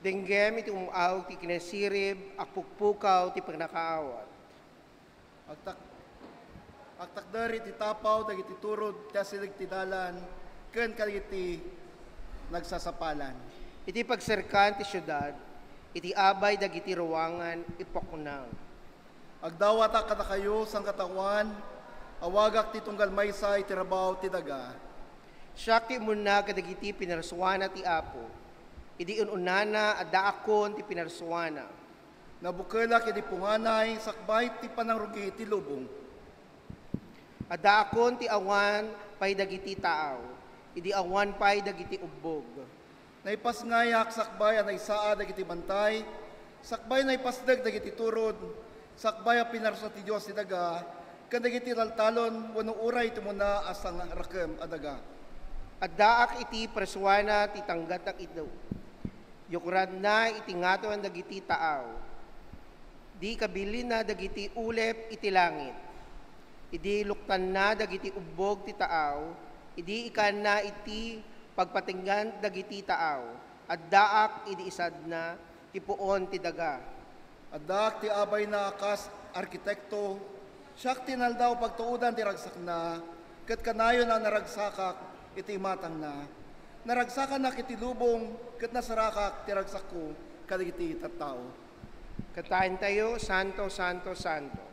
Denggem iti umaw ti kinasirib, akpukpukaw ti pagnakaawat. Agtakdari ti tapaw, dagiti turod, tasilig ti dalan, ken kaliti nagsasapalan. Iti pagserkan ti syudad, iti abay dagiti ruwangan, ipakunaw. Agdawata kada kayo sang katawan, awagak ti tunggal maysa iti rabaw ti daga. Siyak ti muna kadagiti pinarsuana ti Apo. Idi ununana adda akon ti pinarsuana. Nabukelak iti punganay, sakbay ti panangrugi ti lubong. Adda akon ti awan pay dagiti taaw. Idi awan pay dagiti ubbog. naipasngayak sakbay ang naisaa dagiti bantay, sakbay naipasdag dagiti turod, sakbay ang pinarsa ti Diyos ti daga, kan dagiti taltalon, wano uray tumuna asang rakem adaga. At daak iti preswana ti tanggat ak ito. Yukrad na iti ngato ang dagiti taaw. Di kabili na dagiti ulep iti langit. Idi luktan na dagiti ubog ti taaw. Idi ikan na iti pagpatinggan dagiti taaw. At daak idi isad na ti puon ti daga. At daak ti abay na akas arkitekto, siyak tinaldaw pagtuudan ti ragsak na, kat kanayon na naragsakak iti matang na. Naragsakan na kiti lubong, kat nasarakak ti ragsak ko, kadigiti tattao. Katayin tayo, Santo, Santo, Santo.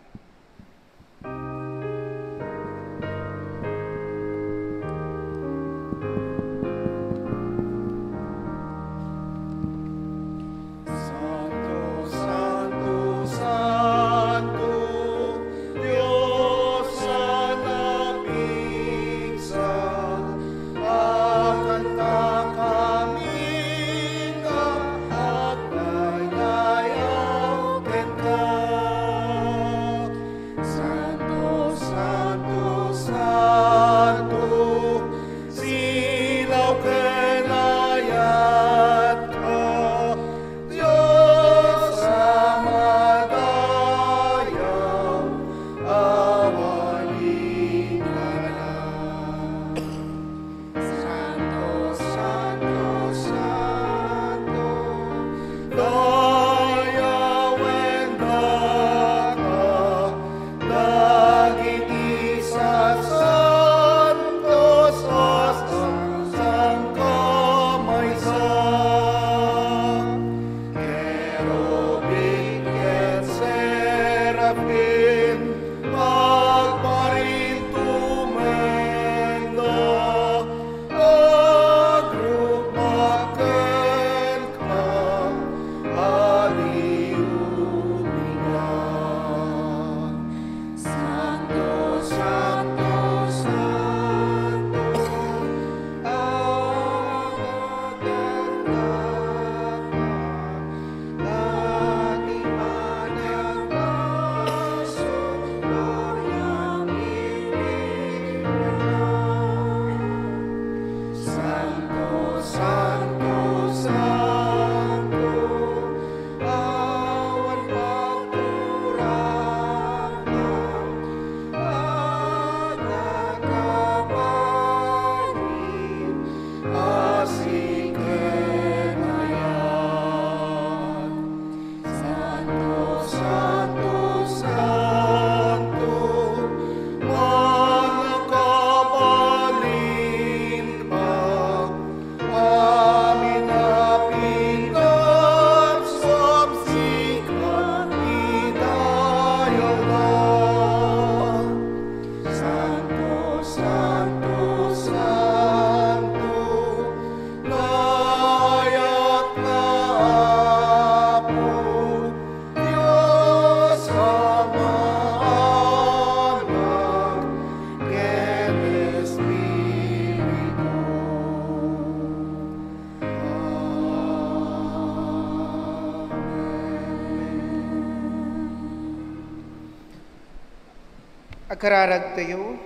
Agkararag tayo,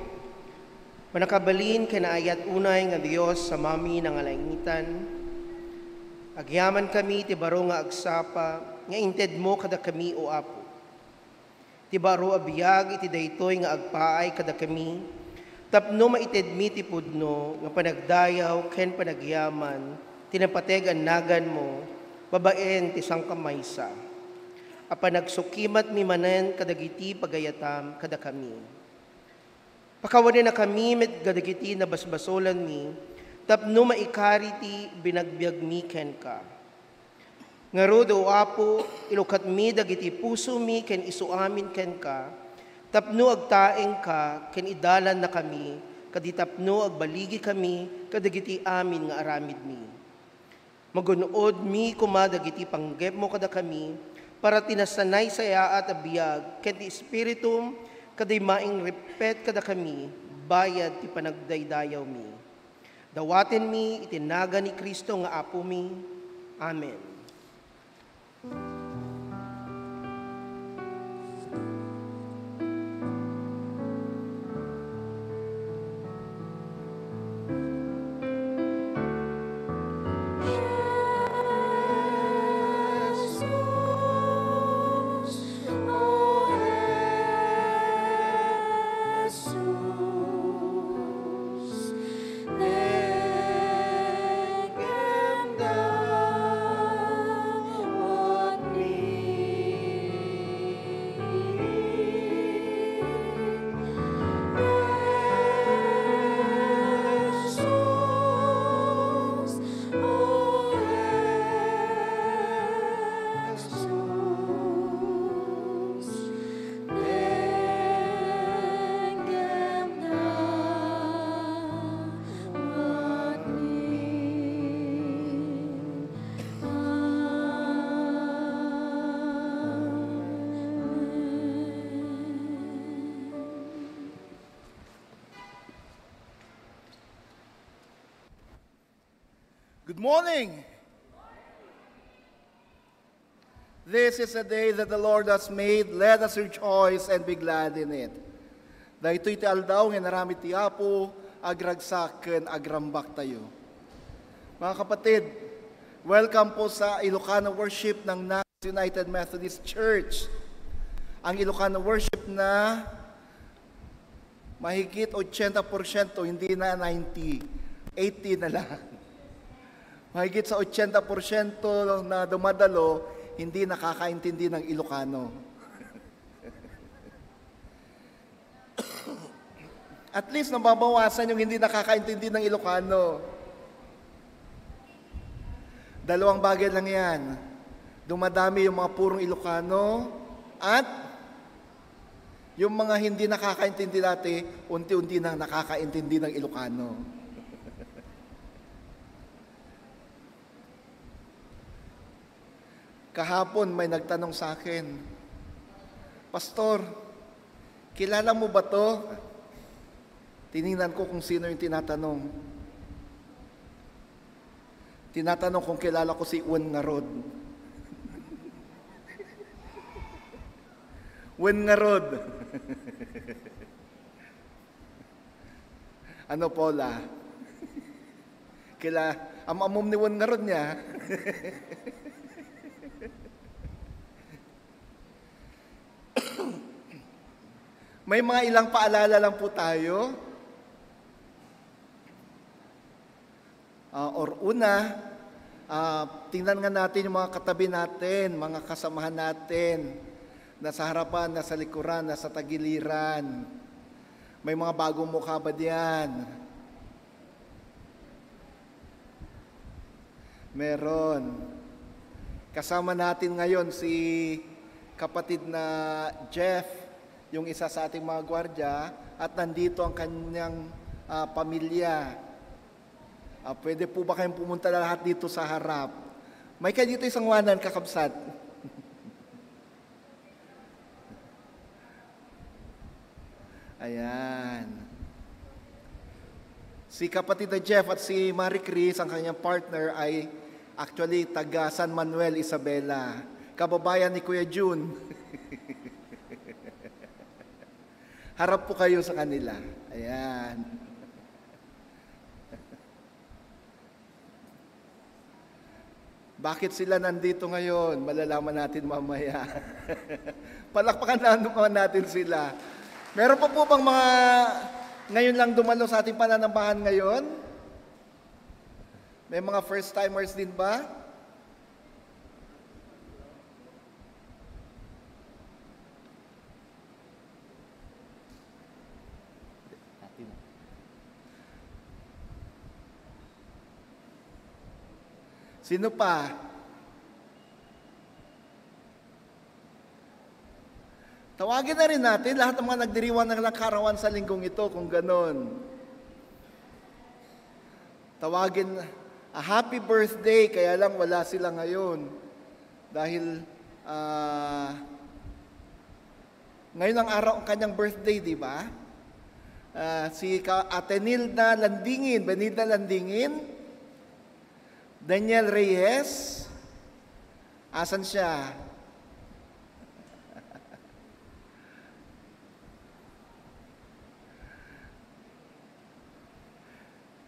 manakabalin kanaayat unay nga Dios sa mami ng alangitan. Agyaman kami ti baro nga agsapa, nga inted mo kada kami o Apo. Ti baro abiyag iti daytoy nga agpaay kada kami, tapno maited mi ti pudno, nga panagdayaw ken panagyaman, tinapateg ang nagan mo, babaen ti sangkamaysa. Apan nagsukimat mi manen kadagiti pagayatam kada kami. Pakawanin na kami met kadagiti na basbasolan mi, tapno maikari ti binagbiag mi ken ka. Ngaro do Apo, ilukat mi dagiti puso mi ken isuamin ken ka, tapno agtaeng ka ken idalan na kami, kaditapno agbaligi kami kadagiti amin nga aramid mi. Magunood mi kumadagiti panggep mo kada kami, para tinasanay saya at abiyag, ken ti Espiritum, kaday maing repet kada kami, bayad ti panagdaydayaw mi. Dawaten mi itinaga ni Kristo nga apo mi. Amen. Good morning. This is a day that the Lord has made. Let us rejoice and be glad in it. Dahito'y ti aldaw nga narami ti Apo, agragsaken, agrambak tayo. Mga kapatid, welcome po sa Ilocano worship ng Nagas United Methodist Church. Ang Ilocano worship na mahigit 80%, hindi na 90, 80 na lang. Mahigit sa 80% na dumadalo, hindi nakakaintindi ng Ilocano. At least nababawasan yung hindi nakakaintindi ng Ilocano. Dalawang bagay lang yan. Dumadami yung mga purong Ilocano at yung mga hindi nakakaintindi dati, unti-unti nang nakakaintindi ng Ilocano. Kahapon may nagtanong sa akin, Pastor, kilala mo ba to? Tiningnan ko kung sino yung tinatanong. Tinatanong kung kilala ko si Wen Ngarod. Wen Ngarod. Ano, Paula? Amom ni Wen Ngarod niya. May mga ilang paalala lang po tayo. Tingnan nga natin yung mga katabi natin, mga kasamahan natin, nasa harapan, nasa likuran, nasa tagiliran. May mga bagong mukha ba diyan? Meron. Kasama natin ngayon si kapatid na Jeff, yung isa sa ating mga gwardya, at nandito ang kanyang pamilya. Pwede po ba kayong pumunta na lahat dito sa harap? May ka dito isang wanan, kakabsat. Ayan. Si kapatid na Jeff at si Marie Chris, ang kanyang partner, ay actually taga San Manuel, Isabela. Kababayan ni Kuya June. Harap po kayo sa kanila. Ayan. Bakit sila nandito ngayon? Malalaman natin mamaya. Palakpakan naman natin sila. Meron pa po bang mga ngayon lang dumalo sa ating pananambahan ngayon? May mga first-timers din ba? Sino pa? Tawagin na rin natin lahat ng mga nagdiriwang ng karawan sa linggong ito kung ganon. Tawagin, a happy birthday, kaya lang wala sila ngayon. Dahil ngayon ang araw ang kanyang birthday, di ba? Si Atenilda Landingin, Benilda Landingin, Daniel Reyes, asan siya?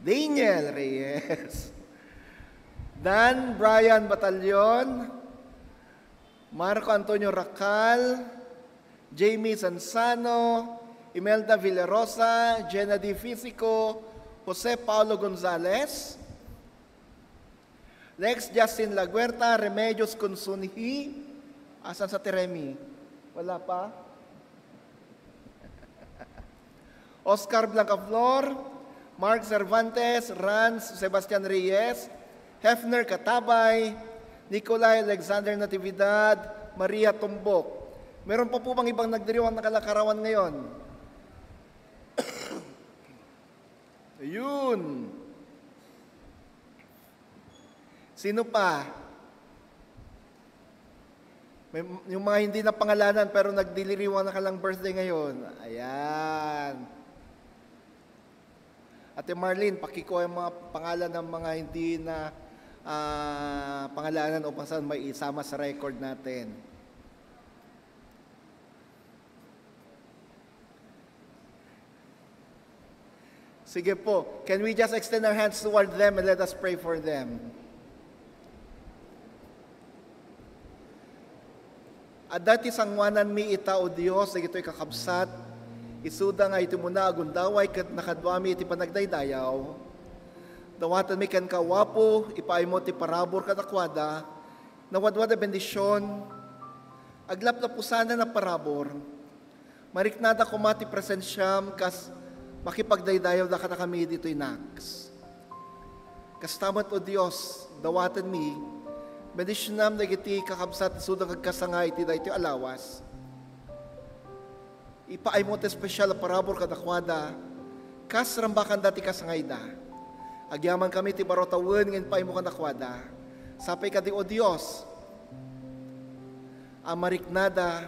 Daniel Reyes, Dan Brian Batalyon, Marco Antonio Racal, Jamie Sansano, Imelda Villarosa, Jenna Di Fisico, Jose Paulo Gonzalez, Lex Justin Laguerta, Remedios Consunhi, asan sa Tiremi? Wala pa? Oscar Blancaflor, Mark Cervantes, Ranz Sebastian Reyes, Hefner Katabay, Nicolay Alexander Natividad, Maria Tumbok. Meron pa po bang ibang nagdiriwang na kalakarawan ngayon? Ayun. Sino pa? Yung mga hindi na pangalanan pero nagdiliriwang na kalang birthday ngayon. Ayan. Ate Marlene, pakikuha yung mga pangalan ng mga hindi na pangalanan upang saan may isama sa record natin. Sige po, can we just extend our hands toward them and let us pray for them? Adati sangwanan mi ita o Diyos, na ito'y kakabsat, isuda nga iti muna agundaway kat nakadwami iti panagdaydayaw. Dawatan mi kan kawapo, ipaay mo ti parabor kadakwada, nawadwada bendisyon, aglap na pusana na parabor, mariknada kumati presensyam, kas makipagdaydayaw da ka na kami dito'y naks. Kastamat o Diyos, dawatan mi, bendisyonam na iti kakabsat isudang agkasangay iti da iti alawas, ipaay mo ti espesyal na parabor kadakwada, kas rambakan dati kasangay da. Agyaman kami ti barotawan ngayon paay mo kadakwada. Sapay ka di o Diyos, amariknada,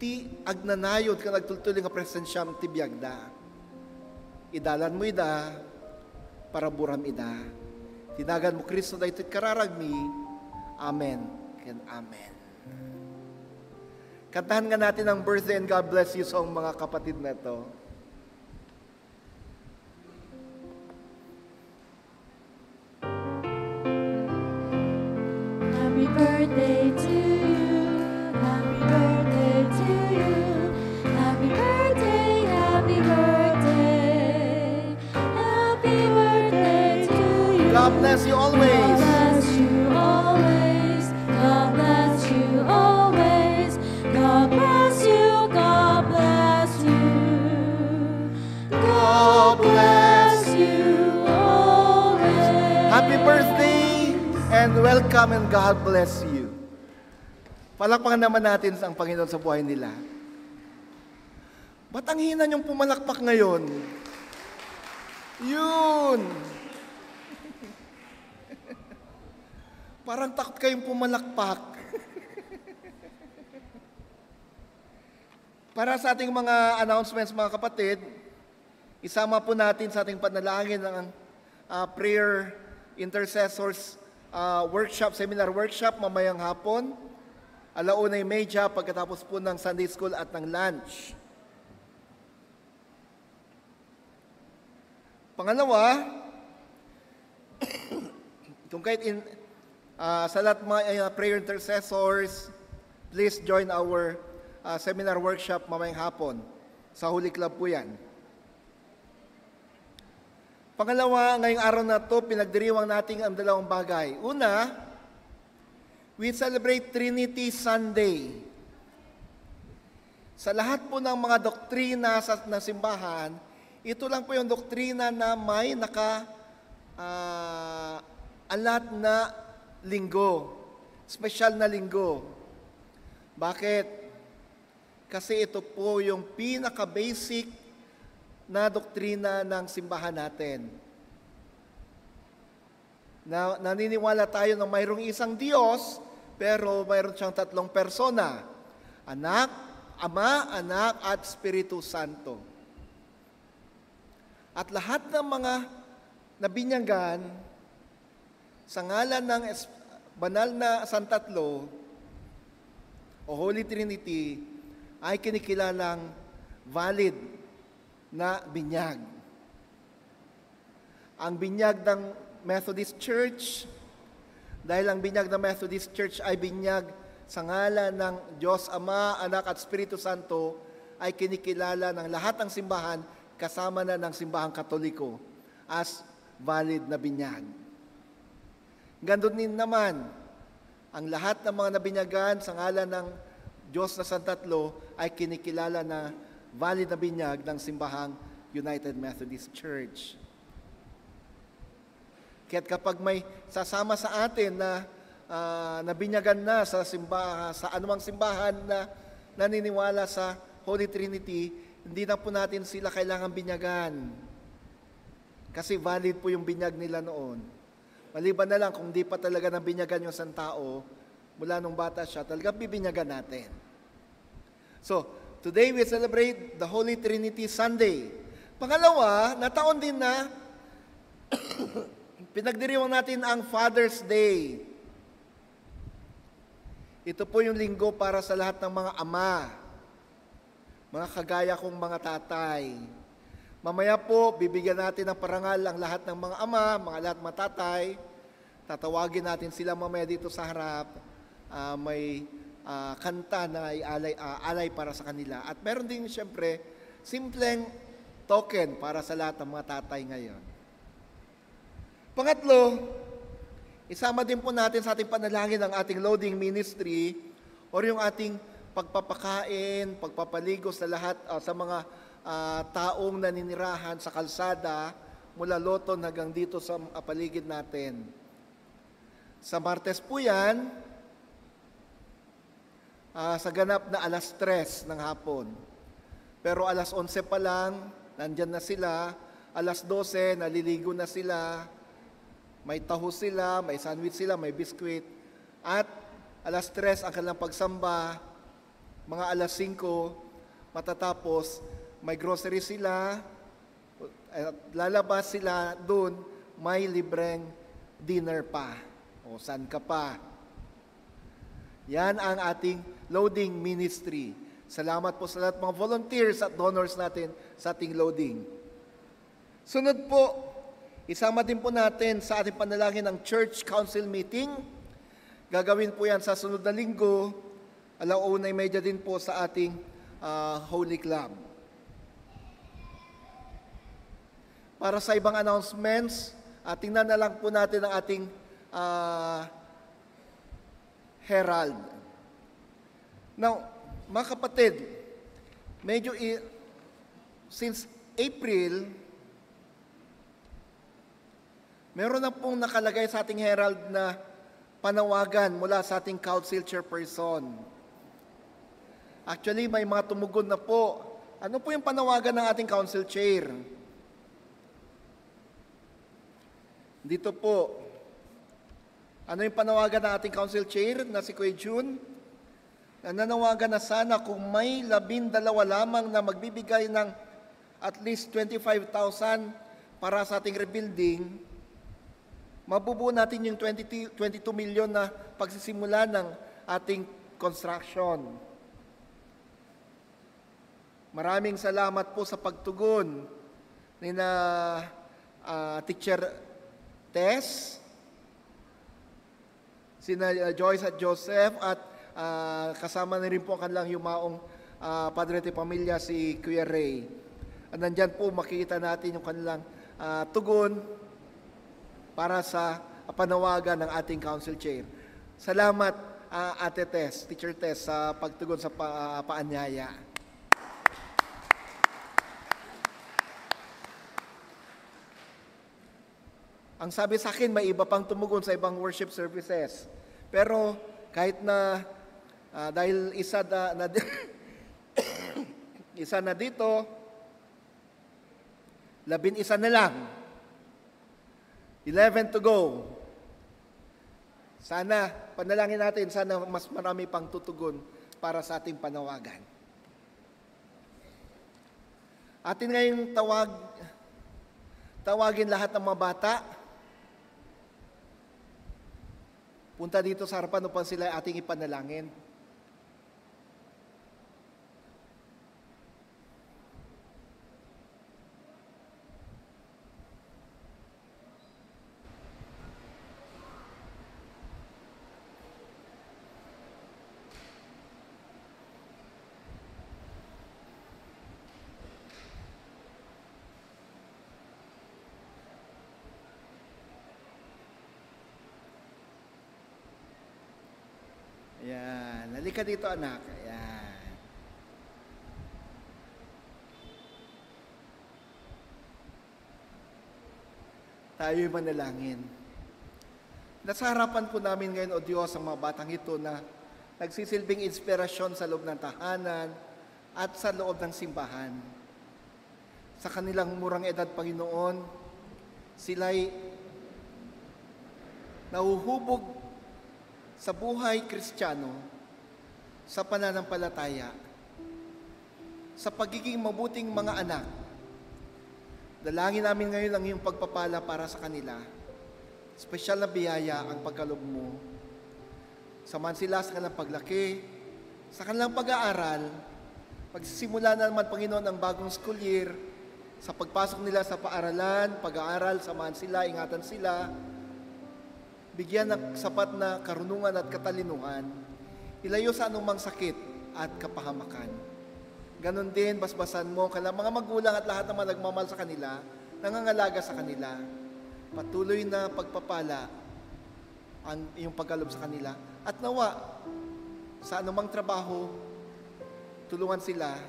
ti agnanayod ka nagtultuling nga presensyam ti biyagda. Idalan mo ida, paraburam ida. Tinagan mo Kristo da ito'y kararagmi. Amen and amen. Kantahan nga natin ang birthday and God bless you song mga kapatid na to. Happy birthday to you. Happy birthday to you. Happy birthday, happy birthday. Happy birthday to you. God bless you always. God bless you always. God bless you always. God bless you. God bless you. God bless you always. Happy birthday and welcome and God bless you. Palakpakan naman natin ang Panginoon sa buhay nila. Ba't ang hina niyong pumalakpak ngayon? Yun! Parang takot kayong pumalakpak. Para sa ating mga announcements, mga kapatid, isama po natin sa ating panalangin ang prayer intercessors workshop, seminar workshop mamayang hapon, 1:30 pagkatapos po ng Sunday School at ng lunch. Pangalawa, kung kahit sa lahat mga prayer intercessors, please join our seminar workshop mamayang hapon. Sa Holy Club po yan. Pangalawa, ngayong araw na to, pinagdiriwang natin ang dalawang bagay. Una, we celebrate Trinity Sunday. Sa lahat po ng mga doktrina ng simbahan, ito lang po yung doktrina na may alat na linggo. Special na linggo. Bakit? Kasi ito po yung pinaka-basic na doktrina ng simbahan natin. Naniniwala tayo na mayroong isang Diyos, pero mayroon siyang tatlong persona. Anak, Ama, Anak, at Espiritu Santo. At lahat ng mga nabinyagan sa ngalan ng banal na Santatlo o Holy Trinity ay kinikilalang valid na binyag. Ang binyag ng Methodist Church, dahil ang binyag ng Methodist Church ay binyag sa ngalan ng Diyos Ama, Anak at Espiritu Santo, ay kinikilala ng lahat ng simbahan kasama na ng simbahang Katoliko as valid na binyag. Gandun din naman, ang lahat ng mga nabinyagan sa ngalan ng Diyos na Santatlo ay kinikilala na valid na binyag ng simbahang United Methodist Church. Kaya't kapag may sasama sa atin na nabinyagan na sa anumang simbahan na naniniwala sa Holy Trinity, hindi na po natin sila kailangan binyagan. Kasi valid po yung binyag nila noon. Maliban na lang kung di pa talaga nabinyagan yung isang tao, mula nung bata siya, talagang bibinyagan natin. So, today we celebrate the Holy Trinity Sunday. Pangalawa, nataon din na pinagdiriwang natin ang Father's Day. Ito po yung linggo para sa lahat ng mga ama, mga kagaya kong mga tatay. Mamaya po, bibigyan natin ng parangal ang lahat ng mga ama, lahat mga tatay. Tatawagin natin sila mamaya dito sa harap. May kanta na alay para sa kanila. At meron din siyempre, simpleng token para sa lahat ng mga tatay ngayon. Pangatlo, isama din po natin sa ating panalangin ang ating loading ministry or yung ating pagpapakain, pagpapaligo sa lahat, sa mga taong naninirahan sa kalsada mula Loton hanggang dito sa paligid natin. Sa Martes po yan, sa ganap na alas 3 ng hapon. Pero alas 11 pa lang, nandyan na sila. Alas 12, naliligo na sila. May taho sila, may sandwich sila, may biskwit. At alas 3 ang kanilang pagsamba. Mga alas 5, matatapos, may grocery sila, at lalabas sila doon, may libreng dinner pa. O saan ka pa? Yan ang ating loading ministry. Salamat po sa lahat mga volunteers at donors natin sa ating loading. Sunod po, isama din po natin sa ating panalangin ng Church Council Meeting. Gagawin po yan sa sunod na linggo, 1:30 din po sa ating Holy Club. Para sa ibang announcements, tingnan na lang po natin ang ating Herald. Now, mga kapatid, medyo since April, meron na pong nakalagay sa ating Herald na panawagan mula sa ating Council Chairperson. Actually, may mga tumugon na po. Ano po yung panawagan ng ating Council Chair? Dito po. Ano yung panawagan ng ating Council Chair na si Kuya June? Nananawagan na sana kung may 12 lamang na magbibigay ng at least 25,000 para sa ating rebuilding, mabubuo natin yung 22 million na pagsisimula ng ating construction. Maraming salamat po sa pagtugon ni na Teacher Tess, sina Joyce at Joseph, at kasama na rin po ang kanilang yumaong Padre de Pamilya, si Kuya Ray. At nandyan po makikita natin yung kanilang tugon para sa panawagan ng ating Council Chair. Salamat, Ate Tess, Teacher Tess, sa pagtugon sa paanyaya. Ang sabi sa akin, may iba pang tumugon sa ibang worship services. Pero kahit na dahil isa na dito, 11 na lang. 11 to go. Sana, panalangin natin, sana mas marami pang tutugon para sa ating panawagan. Atin ngayong Tawagin lahat ng mga bata. Punta dito sa harapan upang sila ating ipanalangin. Ayan. Halika dito, anak. Ayan. Tayo'y manalangin. Nasa harapan po namin ngayon, O Diyos, ang mga batang ito na nagsisilbing inspirasyon sa loob ng tahanan at sa loob ng simbahan. Sa kanilang murang edad, Panginoon, sila'y nahuhubog sa buhay Kristiyano, sa pananampalataya, sa pagiging mabuting mga anak. Dalangin namin ngayon ang iyong pagpapala para sa kanila. Espesyal na biyaya ang pagkalob mo. Samahan sila sa kanilang paglaki, sa kanilang pag-aaral, magsisimula na naman, Panginoon, ang bagong school year, sa pagpasok nila sa paaralan, pag-aaral, samahan sila, ingatan sila, bigyan ng sapat na karunungan at katalinuhan, ilayo sa anumang sakit at kapahamakan. Ganon din, basbasan mo kailang mga magulang at lahat ng mga nagmamahal sa kanila, nangangalaga sa kanila. Patuloy na pagpapala ang iyong pagkalob sa kanila. At nawa, sa anumang trabaho, tulungan sila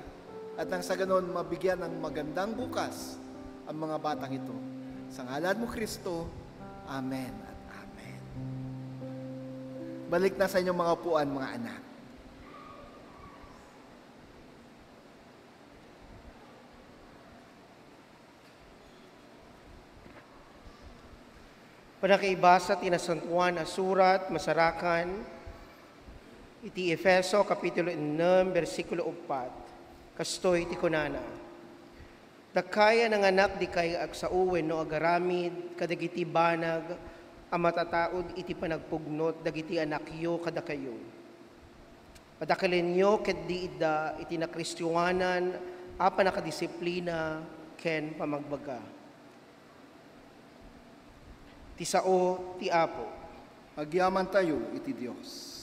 at nang sa ganon, mabigyan ng magandang bukas ang mga batang ito. Sa ngalan mo, Kristo, Amen. Balik na sa inyong mga upuan, mga anak. Panakaibasa tinasantuan na surat, masarakan, iti Efeso, Kapitulo 6, versikulo 4. Kastoy ti kunana. Dakaya ng anak di kay agsauwen no agaramid, kadagiti banag, ang matataod iti panagpugnot, dagiti anakyo kada kayo. Padakalin nyo, ket di ida iti nakristyuanan, apa nakadisiplina, ken pamagbaga. Ti sao, ti apo. Agyaman tayo, iti Diyos.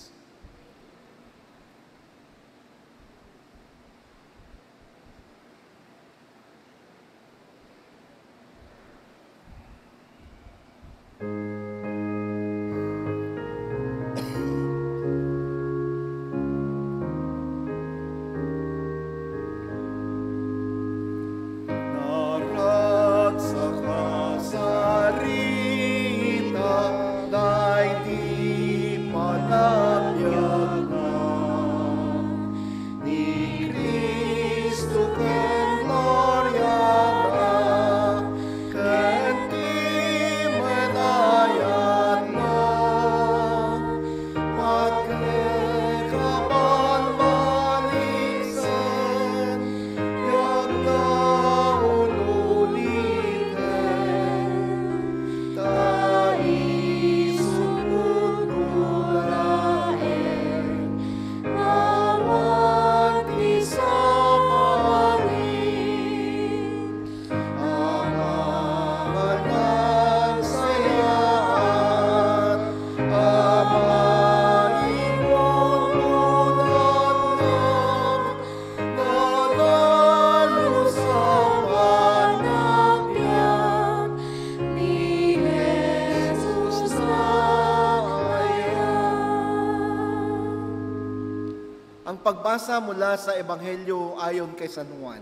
Pagbasa mula sa Ebanghelyo ayon kay San Juan.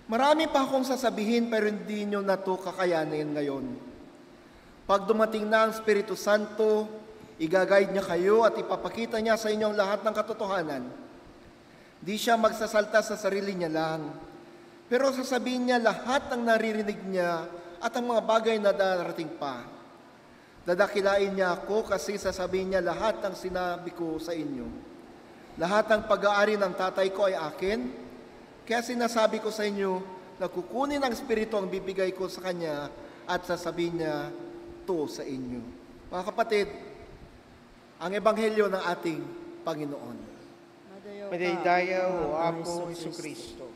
Marami pa akong sasabihin pero hindi nyo na ito kakayanin ngayon. Pag dumating na ang Espiritu Santo, igaguide niya kayo at ipapakita niya sa inyong lahat ng katotohanan. Di siya magsasalta sa sarili niya lang, pero sasabihin niya lahat ng naririnig niya at ang mga bagay na darating pa. Dadakilain niya ako kasi sasabihin niya lahat ng sinabi ko sa inyo. Lahat ng pag-aari ng tatay ko ay akin. Kaya sinasabi ko sa inyo na kukunin ang Espiritu ang bibigay ko sa Kanya at sasabihin niya to sa inyo. Mga kapatid, ang Ebanghelyo ng ating Panginoon. Madaydayaw o Apo Jesucristo.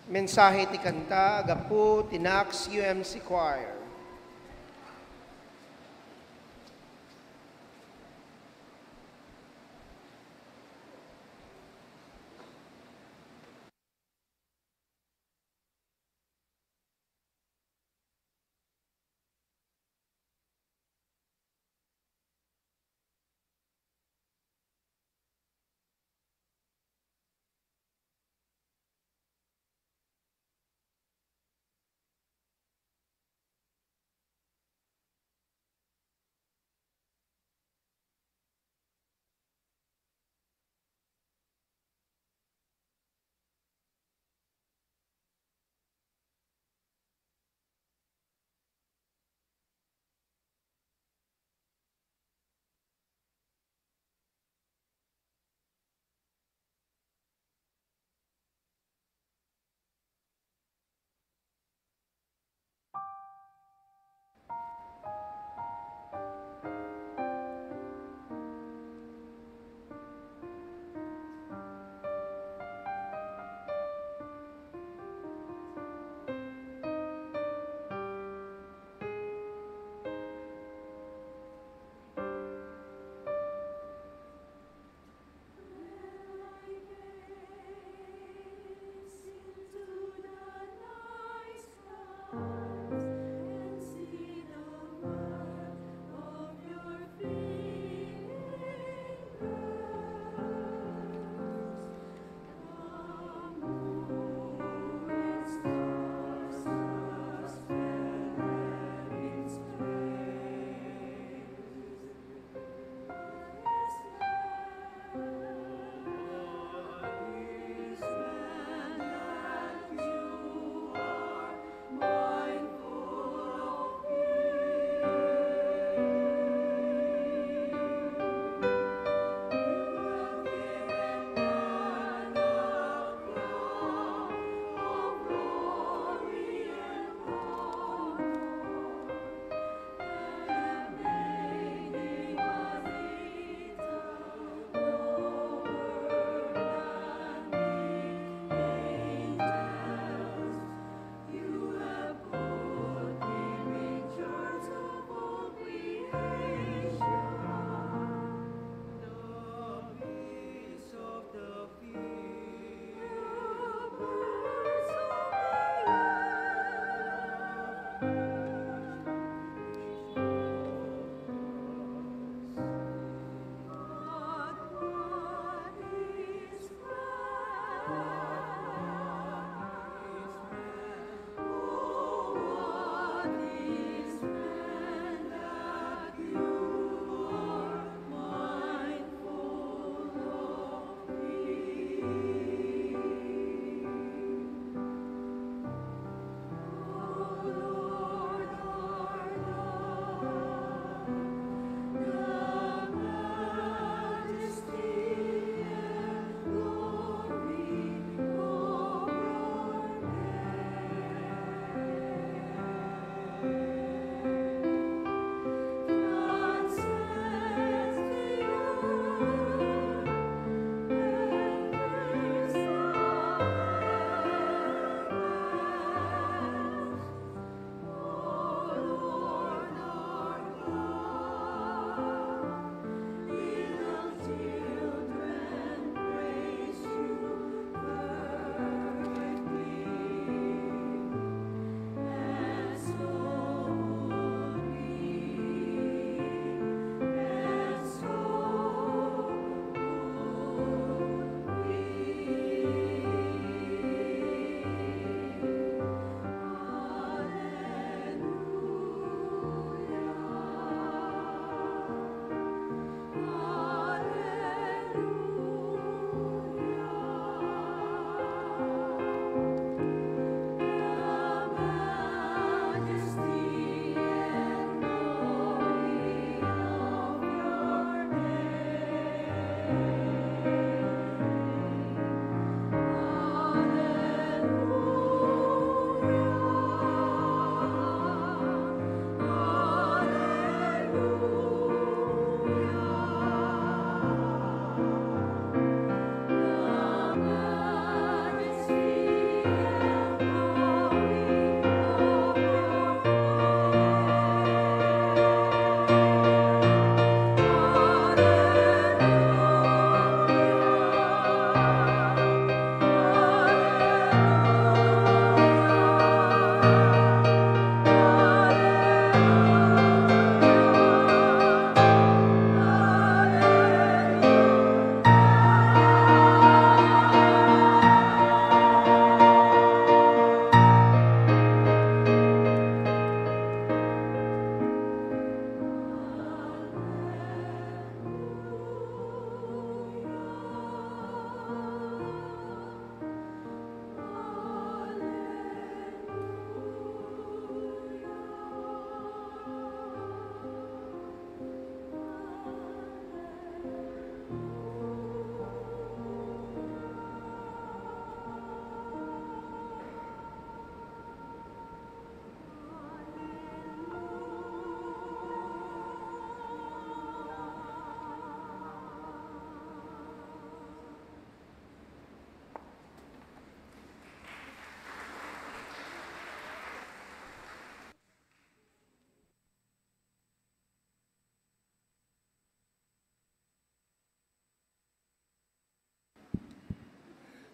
Mensahe ti kanta, agapu, tinax, UMC Choir.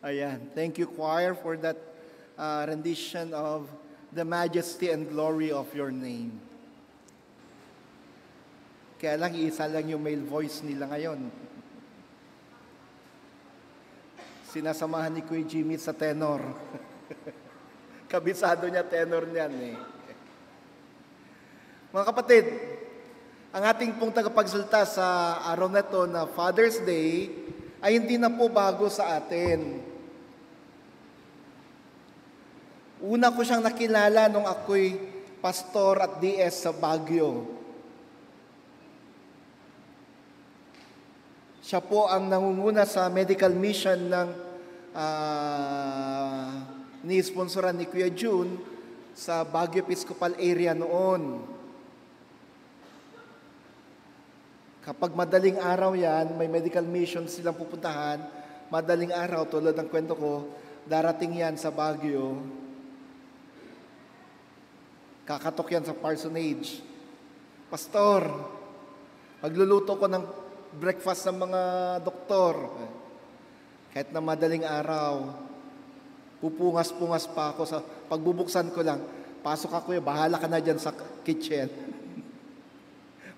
Ayan. Thank you, choir, for that rendition of the majesty and glory of your name. Kaya lang, isa lang yung male voice nila ngayon. Sinasamahan ni Kuya Jimmy sa tenor. Kabisado niya tenor niyan eh. Mga kapatid, ang ating pong tagapagsalita sa araw na ito na Father's Day ay hindi na po bago sa atin. Una ko siyang nakilala nung ako'y pastor at DS sa Baguio. Siya po ang nangunguna sa medical mission ng ni-sponsoran ni Kuya June sa Baguio Episcopal area noon. Kapag madaling araw yan, may medical mission silang pupuntahan, madaling araw, tulad ng kwento ko, darating yan sa Baguio. Kakatok yan sa parsonage. Pastor, magluluto ko ng breakfast ng mga doktor. Kahit na madaling araw, pupungas-pungas pa ako. Sa pagbubuksan ko lang, pasok ako, bahala ka na dyan sa kitchen.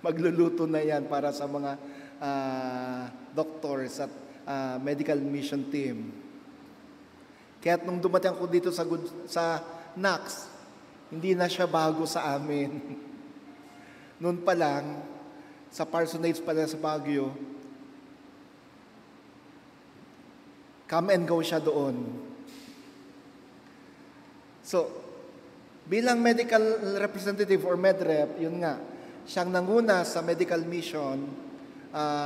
Magluluto na yan para sa mga doctors at medical mission team. Kaya't nung dumating ako dito sa NACS, hindi na siya bago sa amin. Noon pa lang, sa parsonage pa lang sa Baguio, come and go siya doon. So, bilang medical representative or medrep, yun nga, siyang nanguna sa medical mission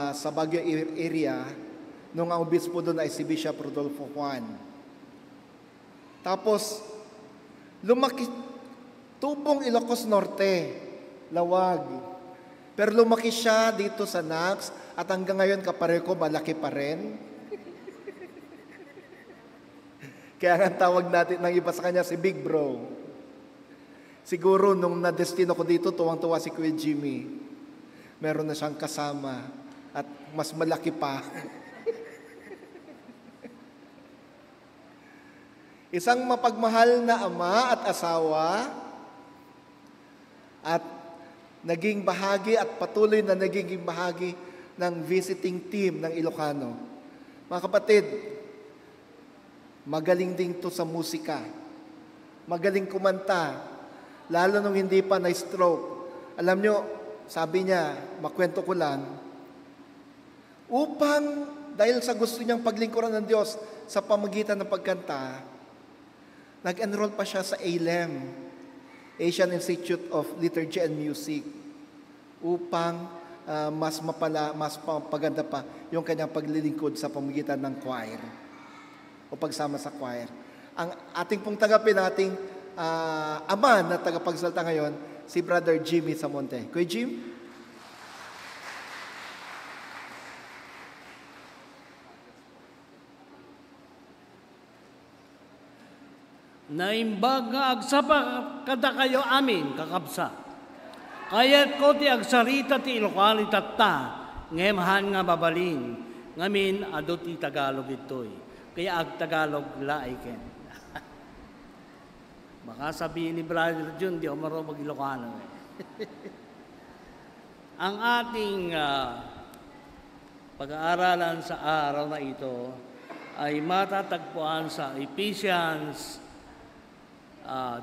sa Baguio area nung ang obispo doon ay si Bishop Rodolfo Juan. Tapos, lumaki, Tubong Ilocos Norte, Lawag. Pero lumaki siya dito sa NACS at hanggang ngayon kapareho malaki pa rin. Kaya nga tawag natin ng iba sa kanya si Big Bro. Siguro nung na-destino ko dito, tuwang-tuwa si Kuya Jimmy. Meron na siyang kasama at mas malaki pa. Isang mapagmahal na ama at asawa at naging bahagi at patuloy na naging bahagi ng visiting team ng Ilocano. Mga kapatid, magaling din to sa musika. Magaling kumanta, lalo nung hindi pa na-stroke. Alam nyo, sabi niya, makwento ko lang, dahil sa gusto niyang paglingkuran ng Diyos sa pamagitan ng pagkanta, nag-enroll pa siya sa ALEM, Asian Institute of Liturgy and Music, upang mas paganda pa yung kanyang paglilingkod sa pamagitan ng choir o pagsama sa choir. Ang ating pong tagapin, ating ama na tagapagsalita ngayon, si Brother Jimmy Samonte. Kuya Jim? Naimbag nga agsapa kada kayo amin kakabsa. Kayat ko ti agsarita ti Ilocano tatta, ngemahan nga babalin, ngamin ado ti Tagalog ito'y. Kaya ag Tagalog laiken. Baka sabihin ni Brother Jun, di ako marunong mag-Ilocano. Ang ating pag-aaralan sa araw na ito ay matatagpuan sa Ephesians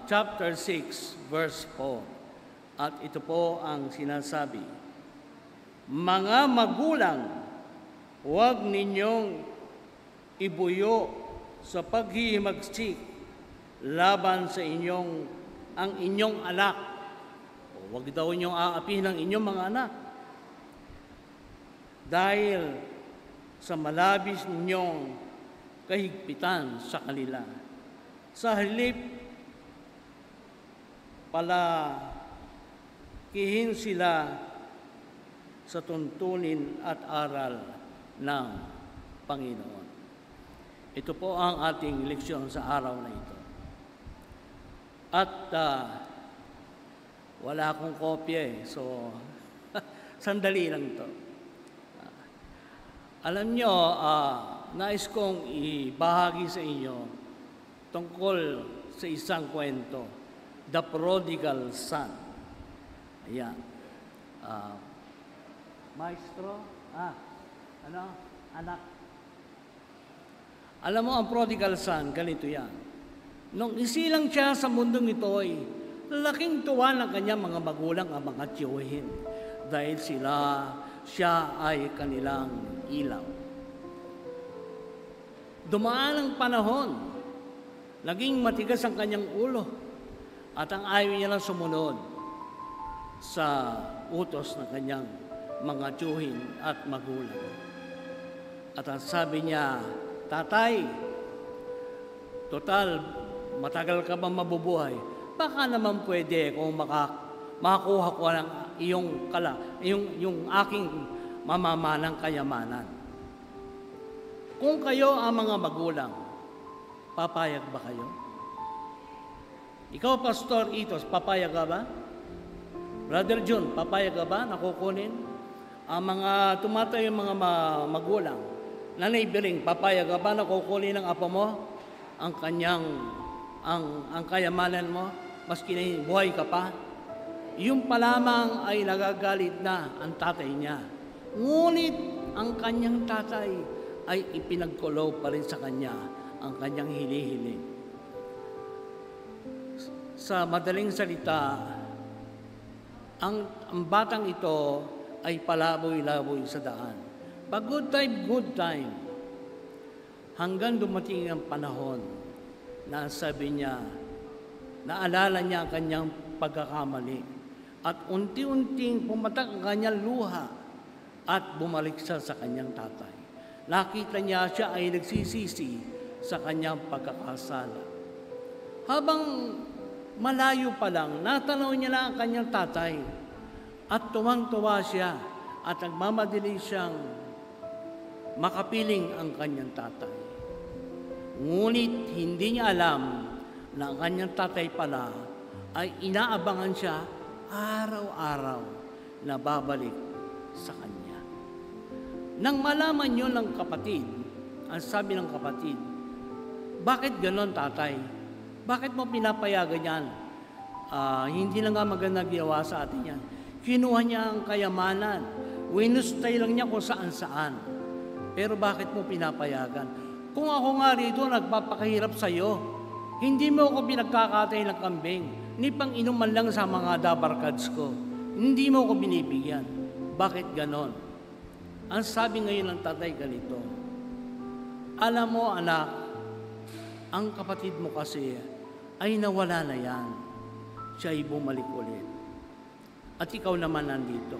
chapter 6, verse 4. At ito po ang sinasabi, mga magulang, huwag ninyong ibuyo sa paghihimagsik laban sa ang inyong anak. O, huwag daw inyong aapihin ang inyong mga anak. Dahil sa malabis ninyong kahigpitan sa kanila. Sa halip palakihin sila sa tuntunin at aral ng Panginoon. Ito po ang ating leksyon sa araw na ito. At wala akong kopya so sandali lang ito. Alam nyo, nais kong ibahagi sa inyo tungkol sa isang kwento, The Prodigal Son. Ayan. Maestro? Anak. Alam mo, ang prodigal son, ganito yan. Nung isilang siya sa mundong ito ay laking tuwa ng kanyang mga magulang ang mga tiyuhin dahil siya ay kanilang ilaw. Dumaan ang panahon, naging matigas ang kanyang ulo at ang ayaw niya lang sumunod sa utos ng kanyang mga tiyuhin at magulang. At ang sabi niya, Tatay, total, matagal ka ba mabubuhay? Baka naman pwede kung makakuha ko ng yung aking mamamanang kayamanan. Kung kayo ang mga magulang, papayag ba kayo? Ikaw, Pastor Itos, papayag ka ba? Brother John, papayag ka ba na kukunin ang mga tumatayo mga magulang? Nanay Biring, papayag ka ba na kukunin ng apo mo ang kayamanan mo, maski na buhay ka pa? Yung pa lamang ay nagagalit na ang tatay niya. Ngunit ang kanyang tatay ay ipinagkulo pa rin sa kanya ang kanyang hili-hiling. Sa madaling salita, ang batang ito ay palaboy-laboy sa daan. Pag good time, hanggang dumating ang panahon na sabi niya, naalala niya ang kanyang pagkakamali at unti-unting pumatak ang kanyang luha at bumalik siya sa kanyang tatay. Nakita niya siya ay nagsisisi sa kanyang pagkakasala. Habang malayo pa lang, natanaw niya na ang kanyang tatay at tuwang-tuwa siya at nagmamadali siyang makapiling ang kanyang tatay. Ngunit hindi niya alam na ang kanyang tatay pala ay inaabangan siya araw-araw na babalik sa kanya. Nang malaman yun ng kapatid, ang sabi ng kapatid, bakit ganon, tatay? Bakit mo pinapayagan yan? Hindi na nga maganda ginawa sa atin yan. Kinuha niya ang kayamanan. Winustay lang niya kung saan-saan. Pero bakit mo pinapayagan? Kung ako nga rito nagpapakahirap sa iyo, hindi mo ako pinagkakatay ng kambing, ni pang inuman lang sa mga dabarkads ko. Hindi mo ako binibigyan. Bakit ganon? Ang sabi ngayon ng tatay ganito, alam mo anak, ang kapatid mo kasi ay nawala na yan. Siya ay bumalik ulit. At ikaw naman nandito.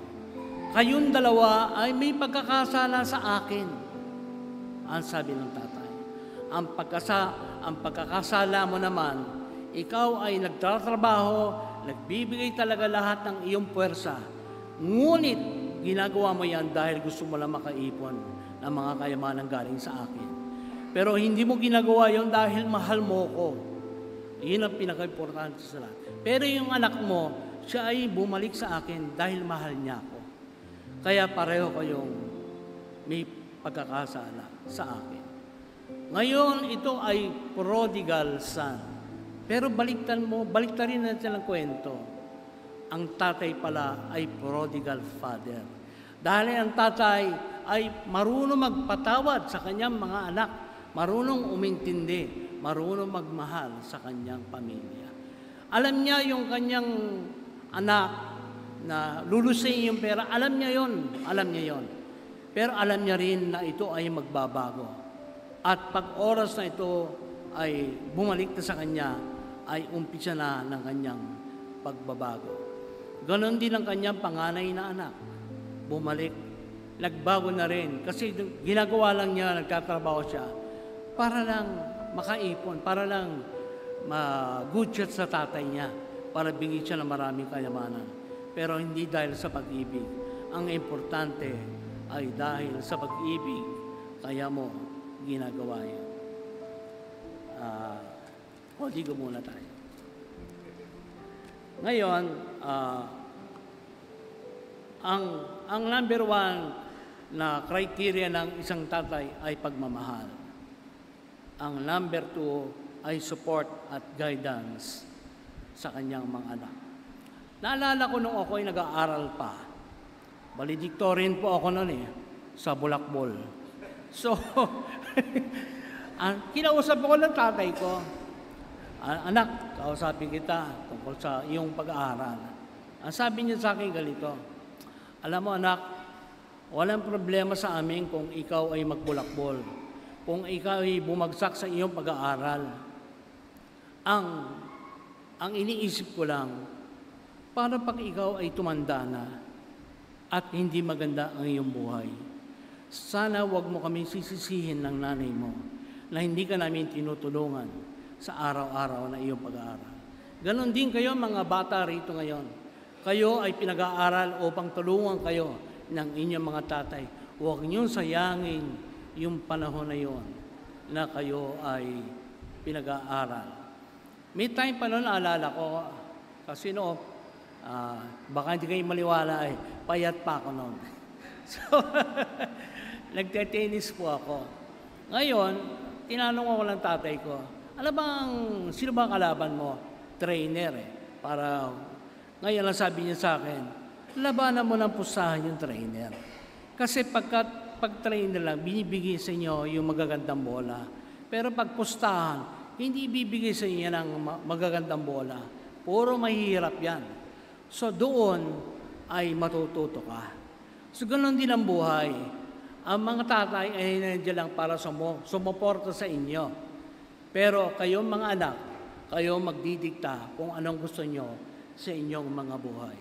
Kayong dalawa ay may pagkakasala sa akin. Ang sabi ng tatay. Ang pagkakasala mo naman, ikaw ay nagtatrabaho, nagbibigay talaga lahat ng iyong puwersa. Ngunit, ginagawa mo yan dahil gusto mo lang makaipon ng mga kayamanan galing sa akin. Pero hindi mo ginagawa yon dahil mahal mo ko. Iyon ang pinaka-importante sa lahat. Pero yung anak mo, siya ay bumalik sa akin dahil mahal niya ako. Kaya pareho kayong may pagkakasala sa akin. Ngayon, ito ay prodigal son. Pero baliktarin natin ang kwento. Ang tatay pala ay prodigal father. Dahil ang tatay ay marunong magpatawad sa kanyang mga anak, marunong umintindi, marunong magmahal sa kanyang pamilya. Alam niya yung kanyang anak na lulusin yung pera, alam niya yon. Pero alam niya rin na ito ay magbabago. At pag oras na ito ay bumalik na sa kanya, ay umpisa na ng kanyang pagbabago. Ganon din ang kanyang panganay na anak. Bumalik, nagbago na rin. Kasi ginagawa lang niya, nagtatrabaho siya, para lang makaipon, para lang ma-good shot sa tatay niya, para bigyan siya ng maraming kayamanan. Pero hindi dahil sa pag-ibig. Ang importante ay dahil sa pag-ibig, kaya mo ginagawa yan. Ligo muna tayo. Ngayon, ang number one na criteria ng isang tatay ay pagmamahal. Ang number 2 ay support at guidance sa kanyang mga anak. Naalala ko nung ako ay nag-aaral pa. Valedictorian po ako noon sa Bulakbol. So, kinausap ako ng tatay ko. Anak, kausapin kita tungkol sa iyong pag-aaral. Ang sabi niya sa akin ganito, alam mo anak, walang problema sa amin kung ikaw ay magbulakbol, kung ikaw ay bumagsak sa iyong pag-aaral. Ang iniisip ko lang, para pag ikaw ay tumanda na at hindi maganda ang iyong buhay, sana wag mo kami sisisihin ng nanay mo na hindi ka namin tinutulungan sa araw-araw na iyong pag-aaral. Ganon din kayo mga bata rito ngayon. Kayo ay pinag-aaral upang tulungan kayo ng inyong mga tatay. Huwag niyong sayangin yung panahon na yon na kayo ay pinag-aaral. May time pa noon, naalala ko, kasi baka hindi kayo maliwala payat pa ako noon. So, nagte-tennis po ako. Ngayon, tinanong ako ng tatay ko, sino ba kalaban mo? Trainer Para, ngayon lang sabi niya sa akin, labanan mo ng pusahan yung trainer. Kasi pag trainer lang, binibigay sa inyo yung magagandang bola. Pero pag pustahan, hindi ibibigay sa inyo ng magagandang bola. Puro mahihirap yan. So doon ay matututo ka. So ganoon din ang buhay. Ang mga tatay ay nandiyan lang para sumuporta sa inyo. Pero kayong mga anak, kayo magdidikta kung anong gusto nyo sa inyong mga buhay.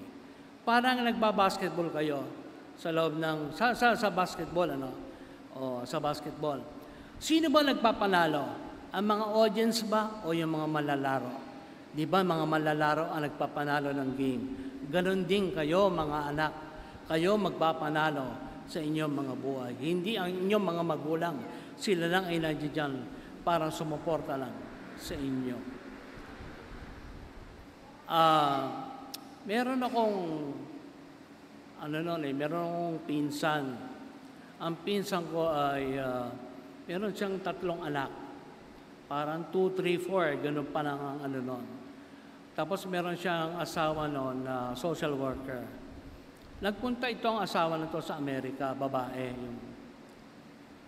Parang nagbabasketball kayo sa loob ng sa basketball sa basketball. Sino ba nagpapanalo? Ang mga audience ba o yung mga malalaro? Di ba mga malalaro ang nagpapanalo ng game? Ganon din kayo mga anak. Kayo magpapanalo sa inyong mga buhay. Hindi ang inyong mga magulang. Sila lang ay nandiyan para sumuporta lang sa inyo. Meron akong meron akong pinsan. Ang pinsan ko ay meron siyang 3 anak. Parang 2, 3, 4, ganun pa lang ang noon. Tapos meron siyang asawa noon na social worker. Nagpunta itong asawa na to sa Amerika, babae.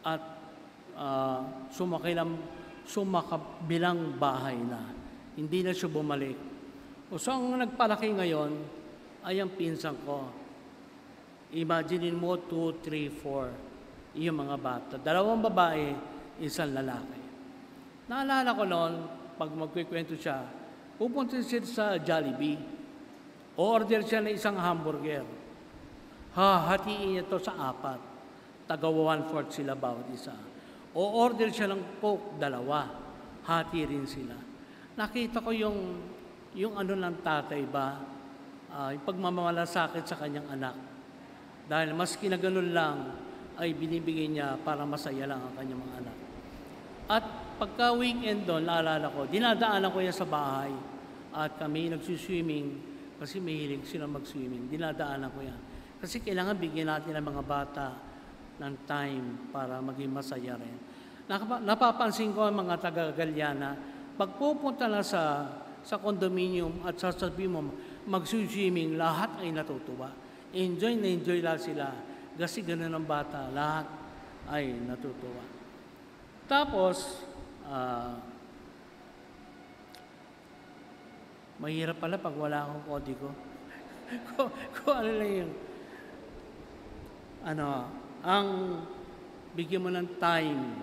At sumakabilang bahay na. Hindi na siya bumalik. So ang nagpalaki ngayon ay ang pinsan ko. Imagine mo 2, 3, 4, yung mga bata. 2 babae, 1 lalaki. Naalala ko noon, pag magkikwento siya, pupunta siya sa Jollibee. O-order siya ng 1 hamburger. Hahatiin niya to sa 4. Taga 1/4 sila bawat isa. O-order siya ng Coke, 2. Hati rin sila. Nakita ko yung ng tatay ba, yung pagmamalasakit sa kanyang anak. Dahil mas kinaganon lang ay binibigay niya para masaya lang ang kanyang mga anak. At pagka weekend doon, naalala ko, dinadaanan ko yan sa bahay at kami nagsuswimming kasi mahilig sila mag-swimming. Dinadaanan ko yan. Kasi kailangan bigyan natin ang mga bata ng time para maging masaya rin. Napapansin ko ang mga taga-Galiana, pag pupunta na sa condominium at sasabihin mo, mag-swimming, lahat ay natutuwa. Enjoy na enjoy lang sila. Kasi ganun ang bata, lahat ay natutuwa. Tapos, mahirap pala pag wala akong kodigo. kung ano lang yung, ang bigyan mo ng time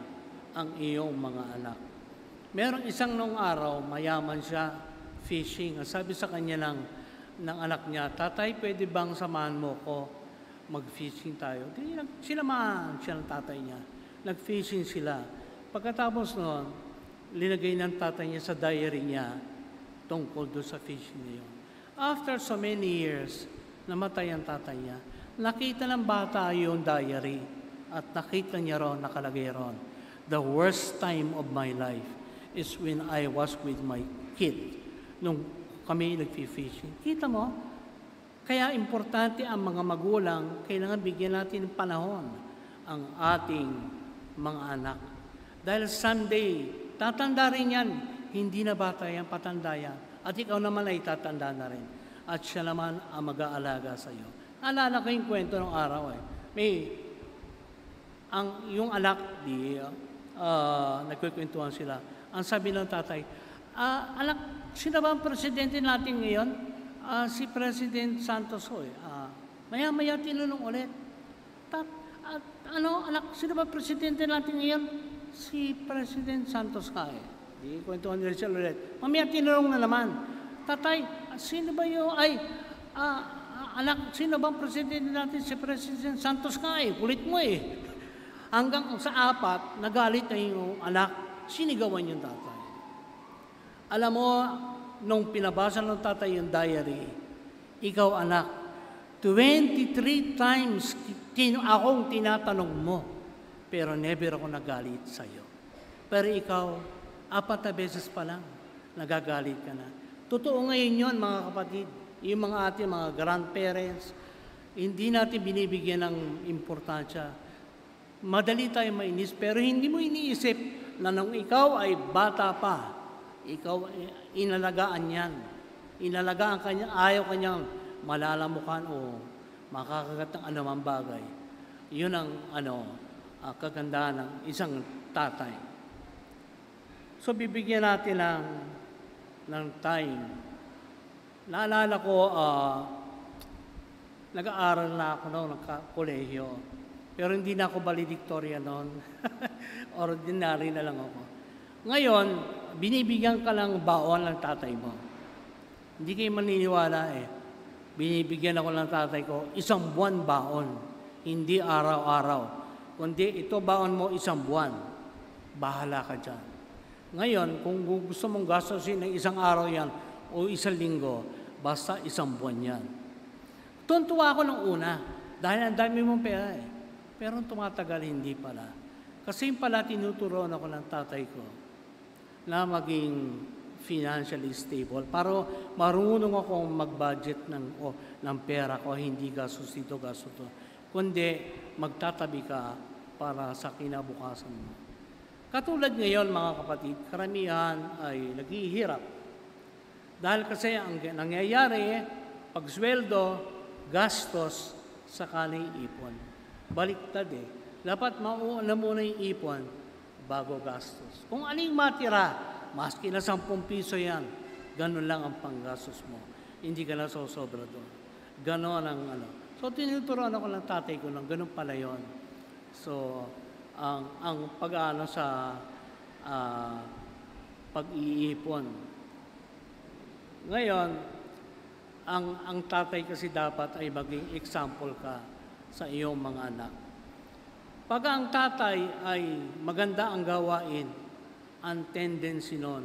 ang iyong mga anak. Merong isang noong araw, mayaman siya, fishing. Sabi sa kanya ng anak niya, tatay, pwede bang samahan mo ko? Mag-fishing tayo. Sinamahan siya ng tatay niya. Nag-fishing sila. Pagkatapos noon, linagay ng tatay niya sa diary niya tungkol doon sa fishing na yun. After so many years, namatay ang tatay niya. Nakita ng bata yung diary at nakita niya ron, nakalagay ron, the worst time of my life is when I was with my kid. Nung kami nag-fishing. Kita mo? Kaya importante ang mga magulang, kailangan bigyan natin ng panahon ang ating mga anak. Dahil someday, tatanda rin yan. Hindi na bata yan, patanda yan. At ikaw naman ay tatanda na rin. At siya naman ang mag-aalaga sa iyo. Naalala ko yung kwento ng araw yung anak, nagkukwentuhan sila. Ang sabi ng tatay, anak, sino ba ang presidente natin ngayon? Si President Santos ho. Maya-maya tinanong ulit. Anak, sino ba presidente natin ngayon? Si President Santos ka Di kwentuhan nila siya ulit. Mamaya tinanong na naman. Tatay, sino ba yung, anak, sino ba ang presidente natin? Si President Santos ka Kulit mo Hanggang sa 4, nagalit na yung anak, sinigawan yung tatay. Alam mo, nung pinabasa ng tatay yung diary, ikaw anak, 23 times akong tinatanong mo, pero never ako nagalit sa iyo. Pero ikaw, 4 na beses pa lang, nagagalit ka na. Totoo ngayon yun, mga kapatid, yung mga ating mga grandparents, hindi natin binibigyan ng importansya. Madali tayo mainis, pero hindi mo iniisip na nung ikaw ay bata pa, ikaw inalagaan yan. Inalagaan ka niya, ayaw kanyang malalamukan o makakagat ng anumang bagay. Yun ang kagandahan ng isang tatay. So bibigyan natin ng time. Naalala ko, nag-aaral na ako noong kolehiyo. Pero hindi na ako valedictorian noon. Ordinary na lang ako. Ngayon, binibigyan ka lang baon ng tatay mo. Hindi kayo maniniwala Binibigyan ako ng tatay ko 1 buwan baon. Hindi araw-araw. Kundi ito baon mo 1 buwan. Bahala ka dyan. Ngayon, kung gusto mong gastusin ng 1 araw yan o 1 linggo, basta 1 buwan yan. Tuntua ako ng una dahil ang dami mong pera Pero tumatagal hindi pala. Kasi pala tinuturuan ako ng tatay ko na maging financially stable. Para marunong akong mag-budget ng pera ko, hindi gastos dito, gastos dito. Kundi magtatabi ka para sa kinabukasan mo. Katulad ngayon mga kapatid, karamihan ay naghihirap. Dahil kasi ang nangyayari, pagsweldo, gastos, sakaling ipon. Baliktad Dapat mauna muna yung ipon bago gastos. Kung aling matira, maski na 10 piso yan, ganun lang ang panggastos mo. Hindi ka na sosobra doon. Ganon ang So, tinuturuan ako ng tatay ko ng ganun pala yun. So, ang pag-ano sa pag-iipon. Ngayon, ang tatay kasi dapat ay maging example ka sa iyong mga anak. Pag ang tatay ay maganda ang gawain, ang tendency nun,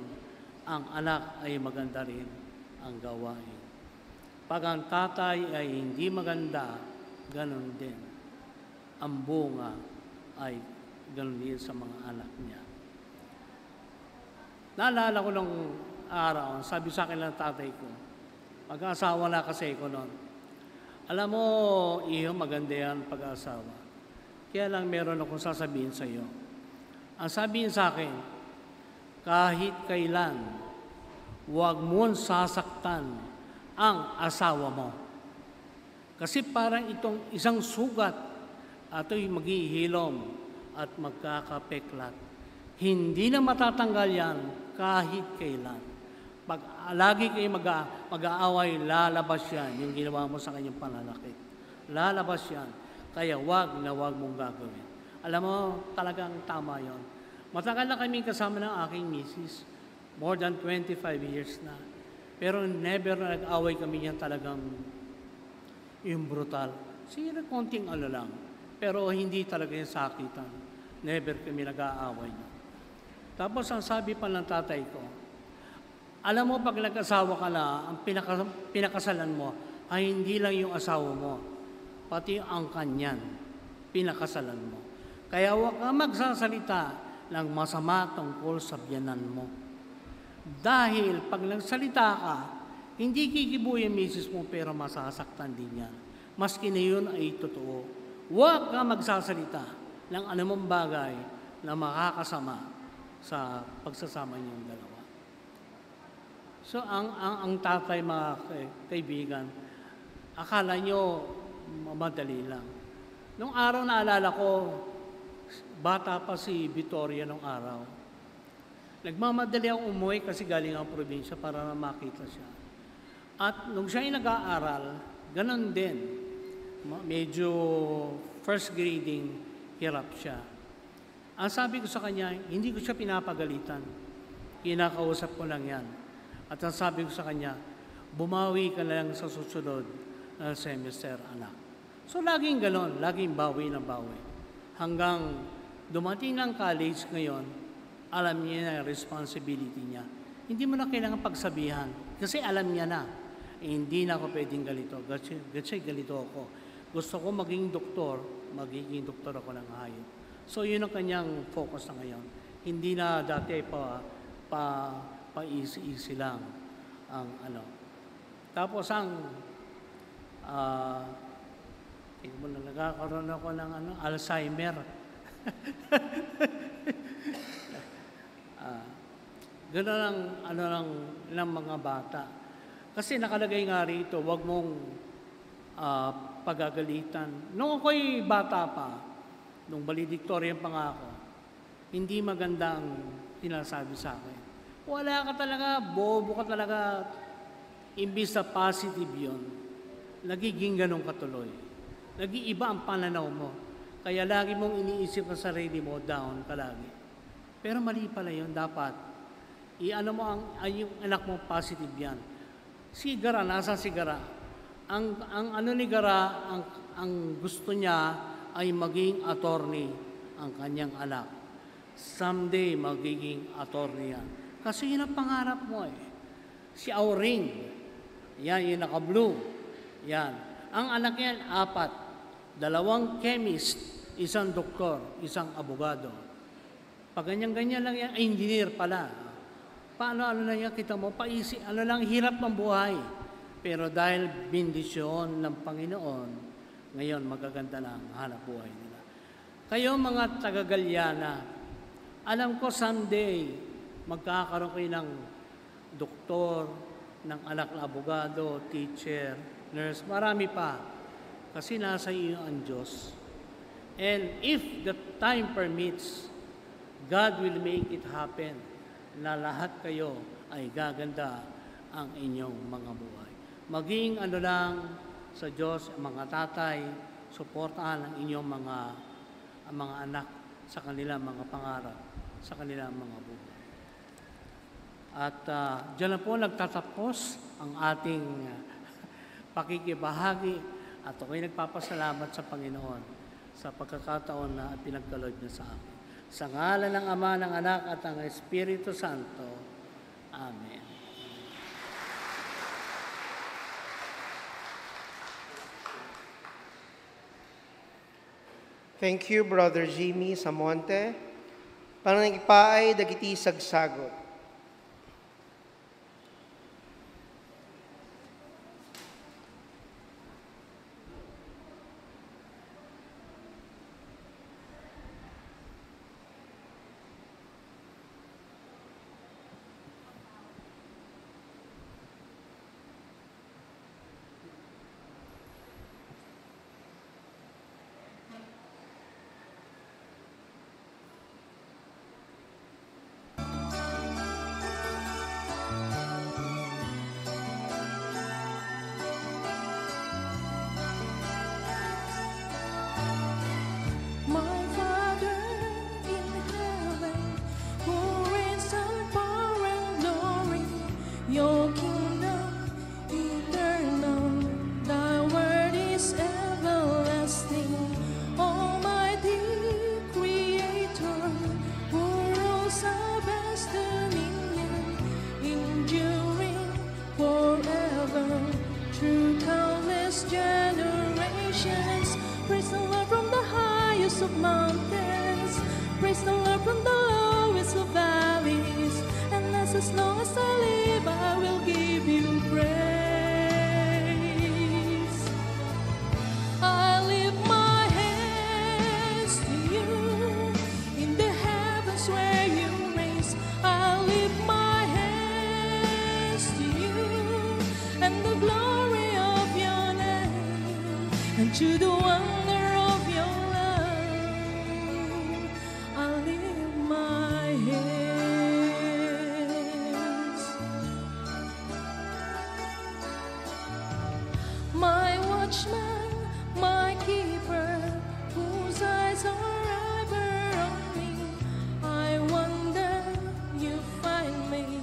ang anak ay maganda rin ang gawain. Pag ang tatay ay hindi maganda, ganun din. Ang bunga ay ganun din sa mga anak niya. Naalala ko nung araw, sabi sa akin ng tatay ko, mag-asawa na kasi ko noon. Alam mo, iyo, maganda yan pag-asawa. Kaya lang meron akong sasabihin sa iyo. Ang sabihin sa akin, kahit kailan, huwag mong sasaktan ang asawa mo. Kasi parang itong isang sugat, ito'y maghihilom at magkakapeklat. Hindi na matatanggal yan kahit kailan. Pag lagi kayo mag-aaway, lalabas yan yung ginawa mo sa kanyang pananakit. Lalabas yan. Kaya wag na wag mong gagawin. Alam mo, talagang tama yon. Matagal na kami kasama ng aking misis. More than 25 years na. Pero never na nag-away kami niyan talagang yung brutal. Sige na konting lang. Pero hindi talaga yung sakitan. Never kami nag-aaway niya. Tapos ang sabi pa ng tatay ko, alam mo, pag nag-asawa ka na, ang pinakasalan mo ay hindi lang yung asawa mo, pati ang kanyan, pinakasalan mo. Kaya huwag ka magsasalita ng masama tungkol sa biyanan mo. Dahil pag nagsalita ka, hindi kikibuhi ang misis mo, pero masasaktan din yan. Maski na yun ay totoo. Huwag ka magsasalita. ng anumang bagay na makakasama sa pagsasama niyong dalawa. So, ang tatay, mga kaibigan, akala nyo madali lang. Nung araw naalala ko, bata pa si Victoria nung araw. Nagmamadali ako umuwi kasi galing ang probinsya para na makita siya. At nung siya ay nag-aaral, ganun din. Medyo first grading, hirap siya. Ang sabi ko sa kanya, hindi ko siya pinapagalitan. Kinakausap ko lang yan. At ang sabi ko sa kanya, bumawi ka na lang sa susunod na semester, anak. So laging ganon, laging bawi ng bawi. Hanggang dumating ng college ngayon, alam niya na yung responsibility niya. Hindi mo na kailangan pagsabihan kasi alam niya na. Hindi na ako pwedeng galito. Kasi galito ako. Gusto ko maging doktor, magiging doktor ako ng hayop. So yun ang kanyang focus na ngayon. Hindi na dati pa-easy lang ang ano. Tapos tingin mo na nagkakaroon ako ng Alzheimer. Gano'n ang mga bata. Kasi nakalagay nga rito, huwag mong pagagalitan. Nung ako'y bata pa, nung valedictorian pa nga ako, hindi maganda ang sinasabi sa akin. Wala ka talaga, bobo ka talaga, imbis na positive yun, nagiging ganun katuloy. Nag-iiba ang pananaw mo. Kaya lagi mong iniisip ang sarili mo, down ka lagi. Pero mali pala yun, dapat i-ano mo yung anak mo, positive yan. Si Gara, nasa si Gara? Ang ano ni Gara, ang gusto niya ay maging attorney ang kanyang anak. Someday, magiging attorney yan. Kasi yun ang pangarap mo eh. Si Auring, yan, yung naka-blue. Yan. Ang anak yan, 4. 2 chemist, 1 doktor, 1 abogado. Pag ganyan-ganyan lang yan, ay engineer pala. Paano na yan, kita mo, lang, hirap ng buhay. Pero dahil bendisyon ng Panginoon, ngayon magaganda na ang hanap buhay nila. Kayo mga taga-Galiana, alam ko someday, magkakaroon kayo ng doktor, ng anak na abogado, teacher, nurse, marami pa. Kasi nasa iyo ang Diyos. And if the time permits, God will make it happen na lahat kayo ay gaganda ang inyong mga buhay. Maging lang sa Diyos, mga tatay, suportahan ang inyong mga anak sa kanilang mga pangarap, sa kanilang mga buhay. At dyan na po nagtatapos ang ating pakikibahagi at ako'y nagpapasalamat sa Panginoon sa pagkakataon na pinagkaloob niya sa akin. Sa ngalan ng Ama, ng Anak at ng Espiritu Santo. Amen. Thank you, Brother Jimmy Samonte. Panangigpaay dagiti sagsagot. I lift my hands to you. to the wonder of your love, I lift my hands. My watchman, my keeper, whose eyes are ever on me, I wonder you find me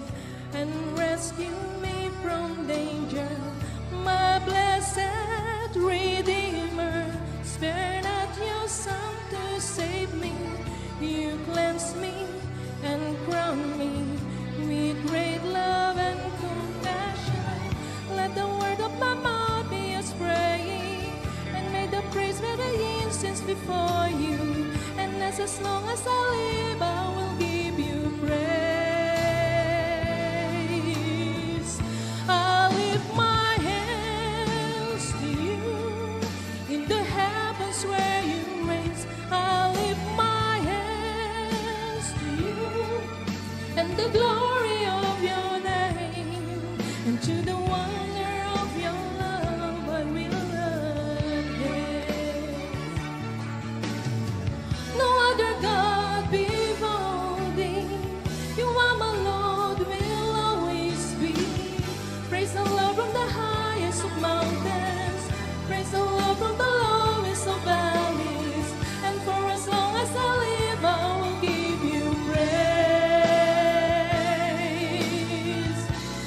and rescue me from danger. My blessed Redeemer, spare not your Son to save me. You cleanse me and crown me with great love and compassion. Let the word of my mouth be as praying, and may the praise be the incense before you. And as long as I live, I will give you praise. I lift my hands to you in the heavens where you reign. I lift my hands to you and the glory of your name, and to the wonder of your love I will again. No other God before thee, you are my Lord, will always be. Praise the Lord from the highest of mountains, praise the Lord from the lowest of valleys, and for as long as I live, I will give you praise.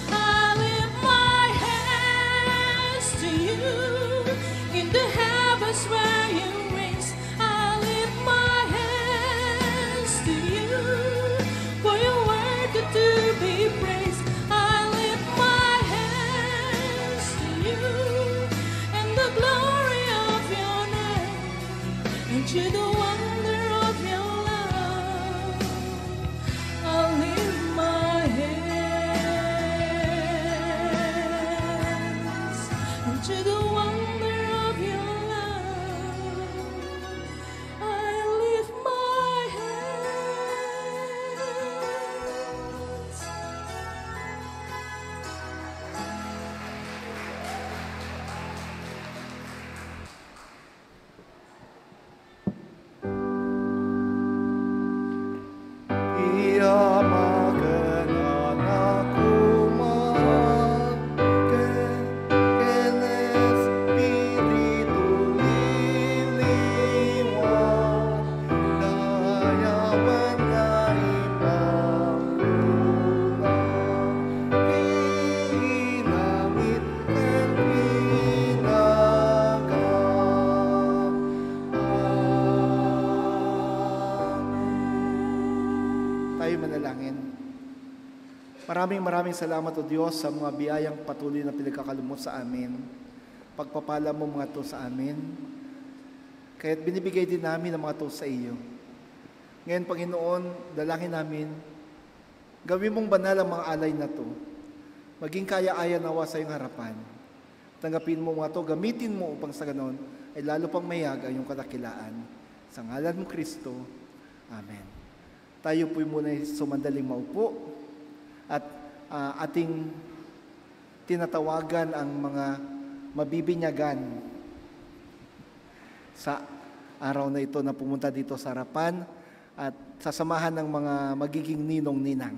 I lift my hands to you in the heavens where you reign. I lift my hands to you, for your word to be praised. I lift my hands to you and the glory of your name, and to the wonder of your love. I lift my hands, and to the wonder of your love, I lift my hands. Iamagan ako man ken Espiritu liliwan, dayawan nga ipanguna, kinamit ken pinaga. Tayo manalangin. Maraming salamat o Diyos sa mga biyayang patuloy na pinagkakalumot sa amin. Pagpapala mo mga to sa amin. Kaya't binibigay din namin ang mga to sa iyo. Ngayon, Panginoon, dalangin namin, gawin mong banal ang mga alay na to. Maging kaya-aya nawa sa iyong harapan. Tanggapin mo mga to, gamitin mo upang sa ganon ay lalo pang mayag ang iyong kadakilaan. Sa ngalan mo, Kristo. Amen. Tayo po'y muna sumandaling maupo at ating tinatawagan ang mga mabibinyagan sa araw na ito na pumunta dito sa harapan at sasamahan ng mga magiging ninong-ninang.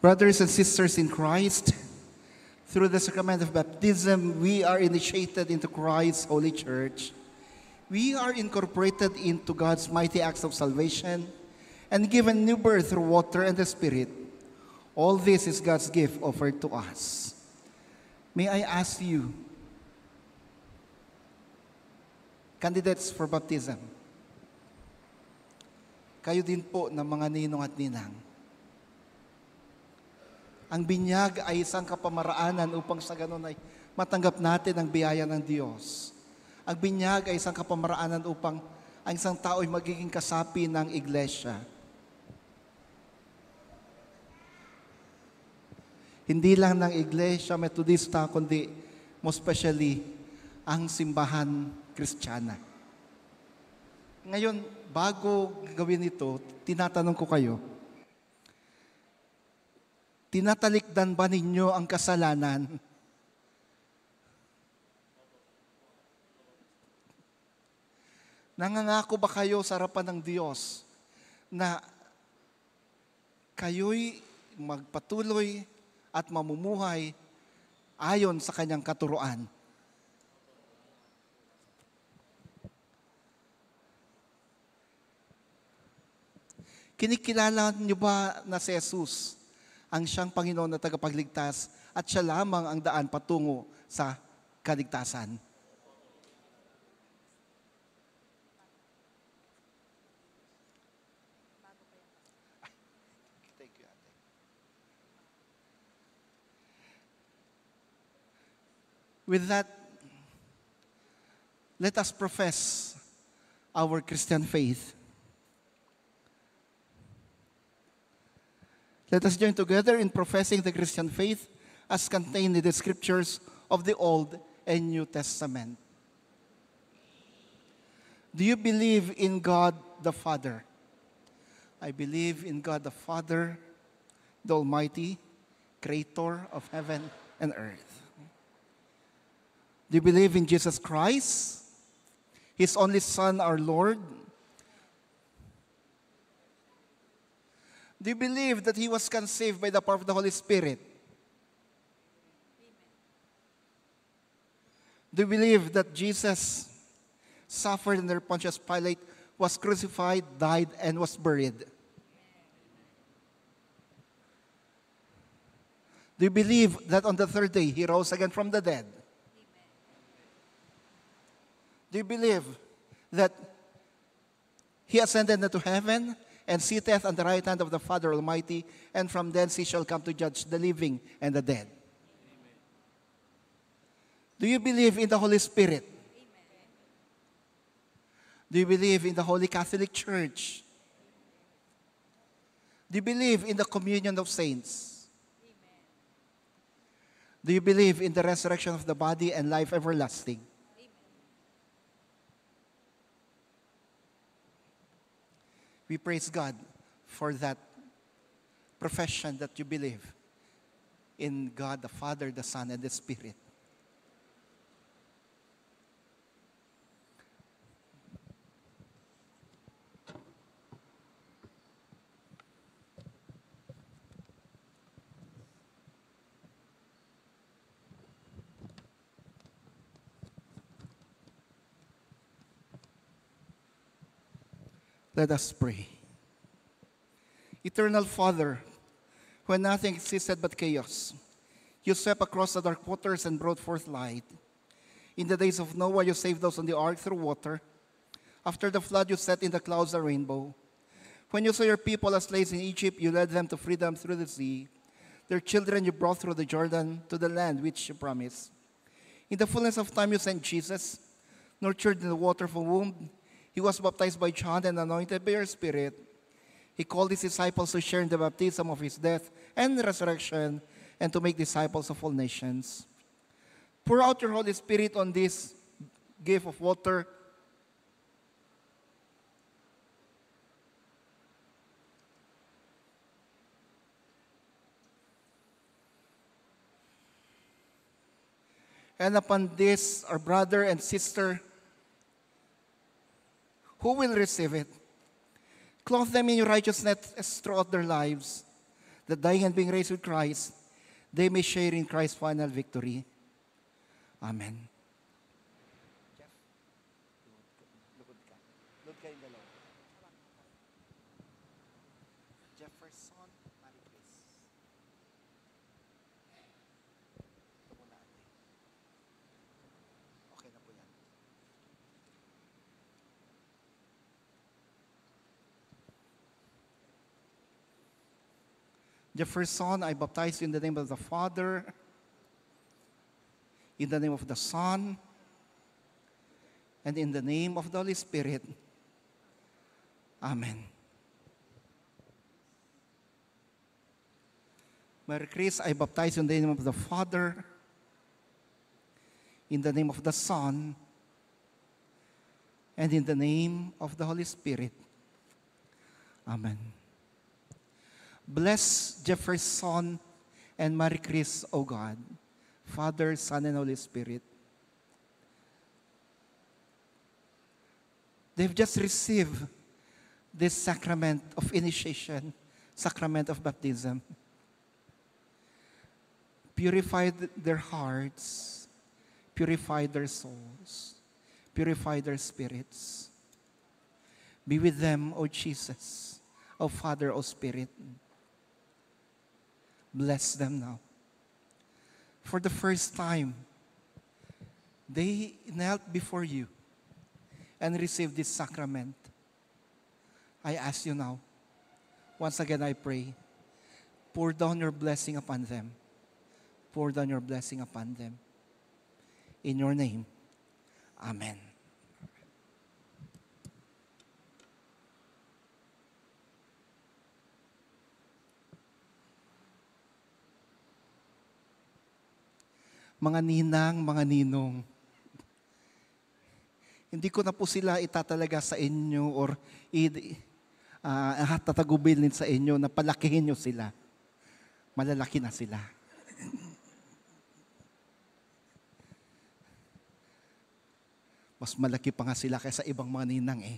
Brothers and sisters in Christ, through the sacrament of baptism, we are initiated into Christ's holy church. We are incorporated into God's mighty acts of salvation and given new birth through water and the Spirit. All this is God's gift offered to us. May I ask you, candidates for baptism, kayo din po ng mga ninong at ninang. Ang binyag ay isang kapamaraanan upang sa ganun ay matanggap natin ang biyaya ng Diyos. Ang binyag ay isang kapamaraanan upang ang isang tao ay magiging kasapi ng iglesia. Hindi lang ng iglesia metodista, kundi most especially ang simbahan Kristiyana. Ngayon, bago gawin ito, tinatanong ko kayo, tinatalikdan ba ninyo ang kasalanan? Nangangako ba kayo sa harapan ng Diyos na kayo'y magpatuloy at mamumuhay ayon sa kanyang katuruan? Kinikilala niyo ba na si Jesus ang siyang Panginoon na tagapagligtas at siya lamang ang daan patungo sa kaligtasan? Thank you, Ate. With that, let us profess our Christian faith. Let us join together in professing the Christian faith as contained in the scriptures of the Old and New Testament. Do you believe in God the Father? I believe in God the Father, the Almighty, Creator of heaven and earth. Do you believe in Jesus Christ, His only Son, our Lord? Do you believe that He was conceived by the power of the Holy Spirit? Do you believe that Jesus suffered under Pontius Pilate, was crucified, died, and was buried? Do you believe that on the third day He rose again from the dead? Do you believe that He ascended into heaven and sitteth on the right hand of the Father Almighty, and from thence He shall come to judge the living and the dead? Amen. Do you believe in the Holy Spirit? Amen. Do you believe in the Holy Catholic Church? Do you believe in the communion of saints? Amen. Do you believe in the resurrection of the body and life everlasting? We praise God for that profession that you believe in God the Father, the Son, and the Spirit. Let us pray. Eternal Father, when nothing existed but chaos, you swept across the dark waters and brought forth light. In the days of Noah, you saved those on the ark through water. After the flood, you set in the clouds a rainbow. When you saw your people as slaves in Egypt, you led them to freedom through the sea. Their children you brought through the Jordan to the land which you promised. In the fullness of time, you sent Jesus, nurtured in the water from womb. He was baptized by John and anointed by your Spirit. He called his disciples to share in the baptism of his death and resurrection and to make disciples of all nations. Pour out your Holy Spirit on this gift of water and upon this, our brother and sister who will receive it. Clothe them in your righteousness throughout their lives, that dying and being raised with Christ, they may share in Christ's final victory. Amen. Jefferson, Mary Chris. Ito muna, ate. Okay na po yan. Jefferson, I baptize you in the name of the Father, in the name of the Son, and in the name of the Holy Spirit. Amen. Mary Chris, I baptize you in the name of the Father, in the name of the Son, and in the name of the Holy Spirit. Amen. Bless Jefferson and Mary Chris, O God, Father, Son, and Holy Spirit. They've just received this sacrament of initiation, sacrament of baptism. Purify their hearts, purify their souls, purify their spirits. Be with them, O Jesus, O Father, O Spirit. Bless them now. For the first time, they knelt before you and received this sacrament. I ask you now, once again I pray, pour down your blessing upon them. Pour down your blessing upon them. In your name, Amen. Mga ninang, mga ninong, hindi ko na po sila itatalaga sa inyo or tatagubilin sa inyo na palakihin nyo sila. Malalaki na sila. Mas malaki pa nga sila kaysa ibang mga ninang eh.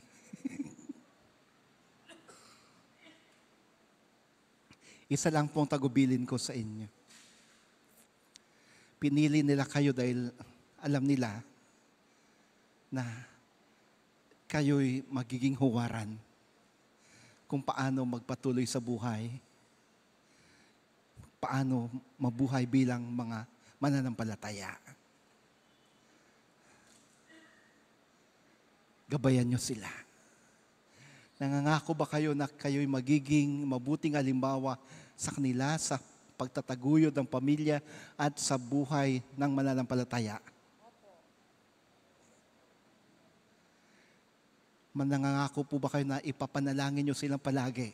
Isa lang pong tagubilin ko sa inyo. Pinili nila kayo dahil alam nila na kayo'y magiging huwaran kung paano magpatuloy sa buhay, paano mabuhay bilang mga mananampalataya. Gabayan nyo sila. Nangangako ba kayo na kayo'y magiging mabuting halimbawa sa kanila sa pagtataguyod ng pamilya at sa buhay ng mananampalataya? Nangangako po ba kayo na ipapanalangin nyo silang palagi?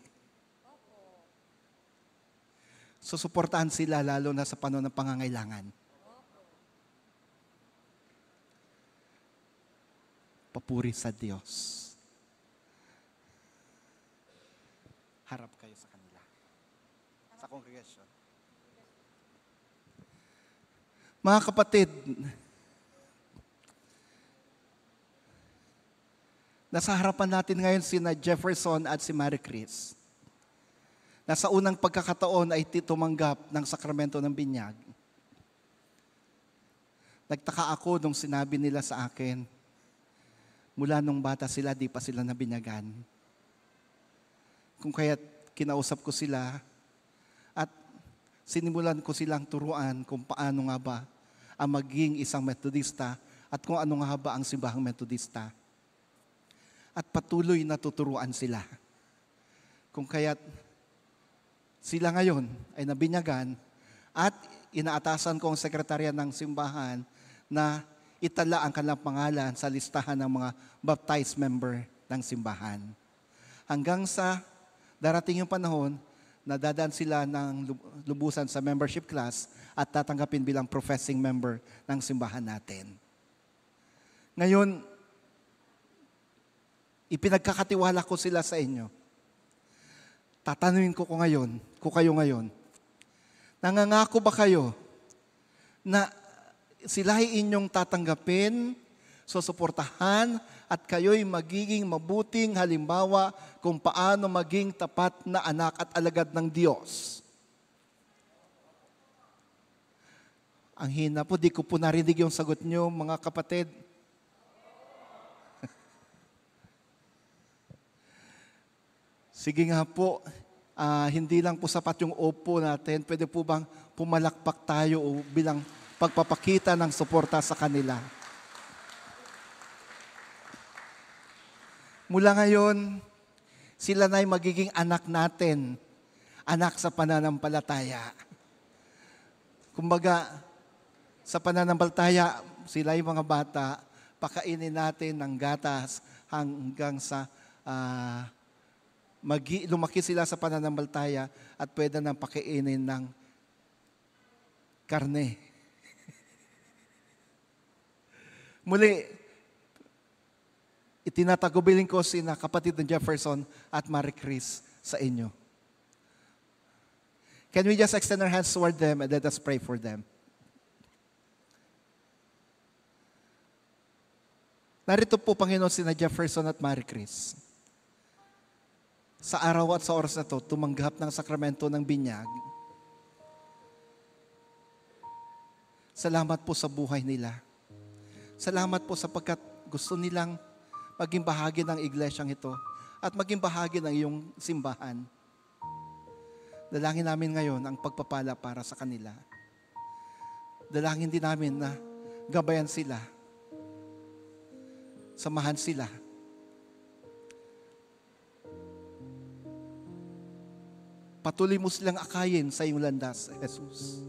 Susuportahan sila lalo na sa panahon ng pangangailangan. Papuri sa Diyos. Harap kayo sa kanila. Sa kongregasyon. Mga kapatid, nasa harapan natin ngayon sina Jefferson at si Mary Chris. Nasa unang pagkakataon ay tumanggap ng sakramento ng binyag. Nagtaka ako nung sinabi nila sa akin, mula nung bata sila, di pa sila nabinyagan. Kung kaya't kinausap ko sila at sinimulan ko silang turuan kung paano nga ba ang maging isang Metodista at kung ano nga ba ang simbahang Metodista. At patuloy na tuturuan sila. Kung kaya't sila ngayon ay nabinyagan at inaatasan ko ang sekretarya ng simbahan na itala ang kanilang pangalan sa listahan ng mga baptized member ng simbahan. Hanggang sa darating yung panahon na dadaan sila ng lubusan sa membership class at tatanggapin bilang professing member ng simbahan natin. Ngayon, ipinagkakatiwala ko sila sa inyo. Tatanungin ko kayo ngayon, nangangako ba kayo na sila'y inyong tatanggapin, susuportahan, at kayo'y magiging mabuting halimbawa kung paano maging tapat na anak at alagad ng Diyos? Ang hina po, di ko po narinig yung sagot nyo, mga kapatid. Sige nga po, hindi lang po sapat yung opo natin. Pwede po bang pumalakpak tayo o bilang pagpapakita ng suporta sa kanila? Mula ngayon, sila na'y magiging anak natin, anak sa pananampalataya. Kumbaga, sa pananampalataya, sila yung mga bata, pakainin natin ng gatas hanggang sa lumaki sila sa pananampalataya at pwede nang pakainin ng karne. Muli, itinatagubilin ko sina kapatid ng Jefferson at Marie Chris sa inyo. Can we just extend our hands toward them and let us pray for them? Narito po, Panginoon, sina Jefferson at Marie Chris. Sa araw at sa oras na to, tumanggap ng sakramento ng binyag. Salamat po sa buhay nila. Salamat po sapagkat gusto nilang maging bahagi ng iglesyang ito at maging bahagi ng iyong simbahan. Dalangin namin ngayon ang pagpapala para sa kanila. Dalangin din namin na gabayan sila. Samahan sila. Patuloy mo silang akayin sa iyong landas, Jesus.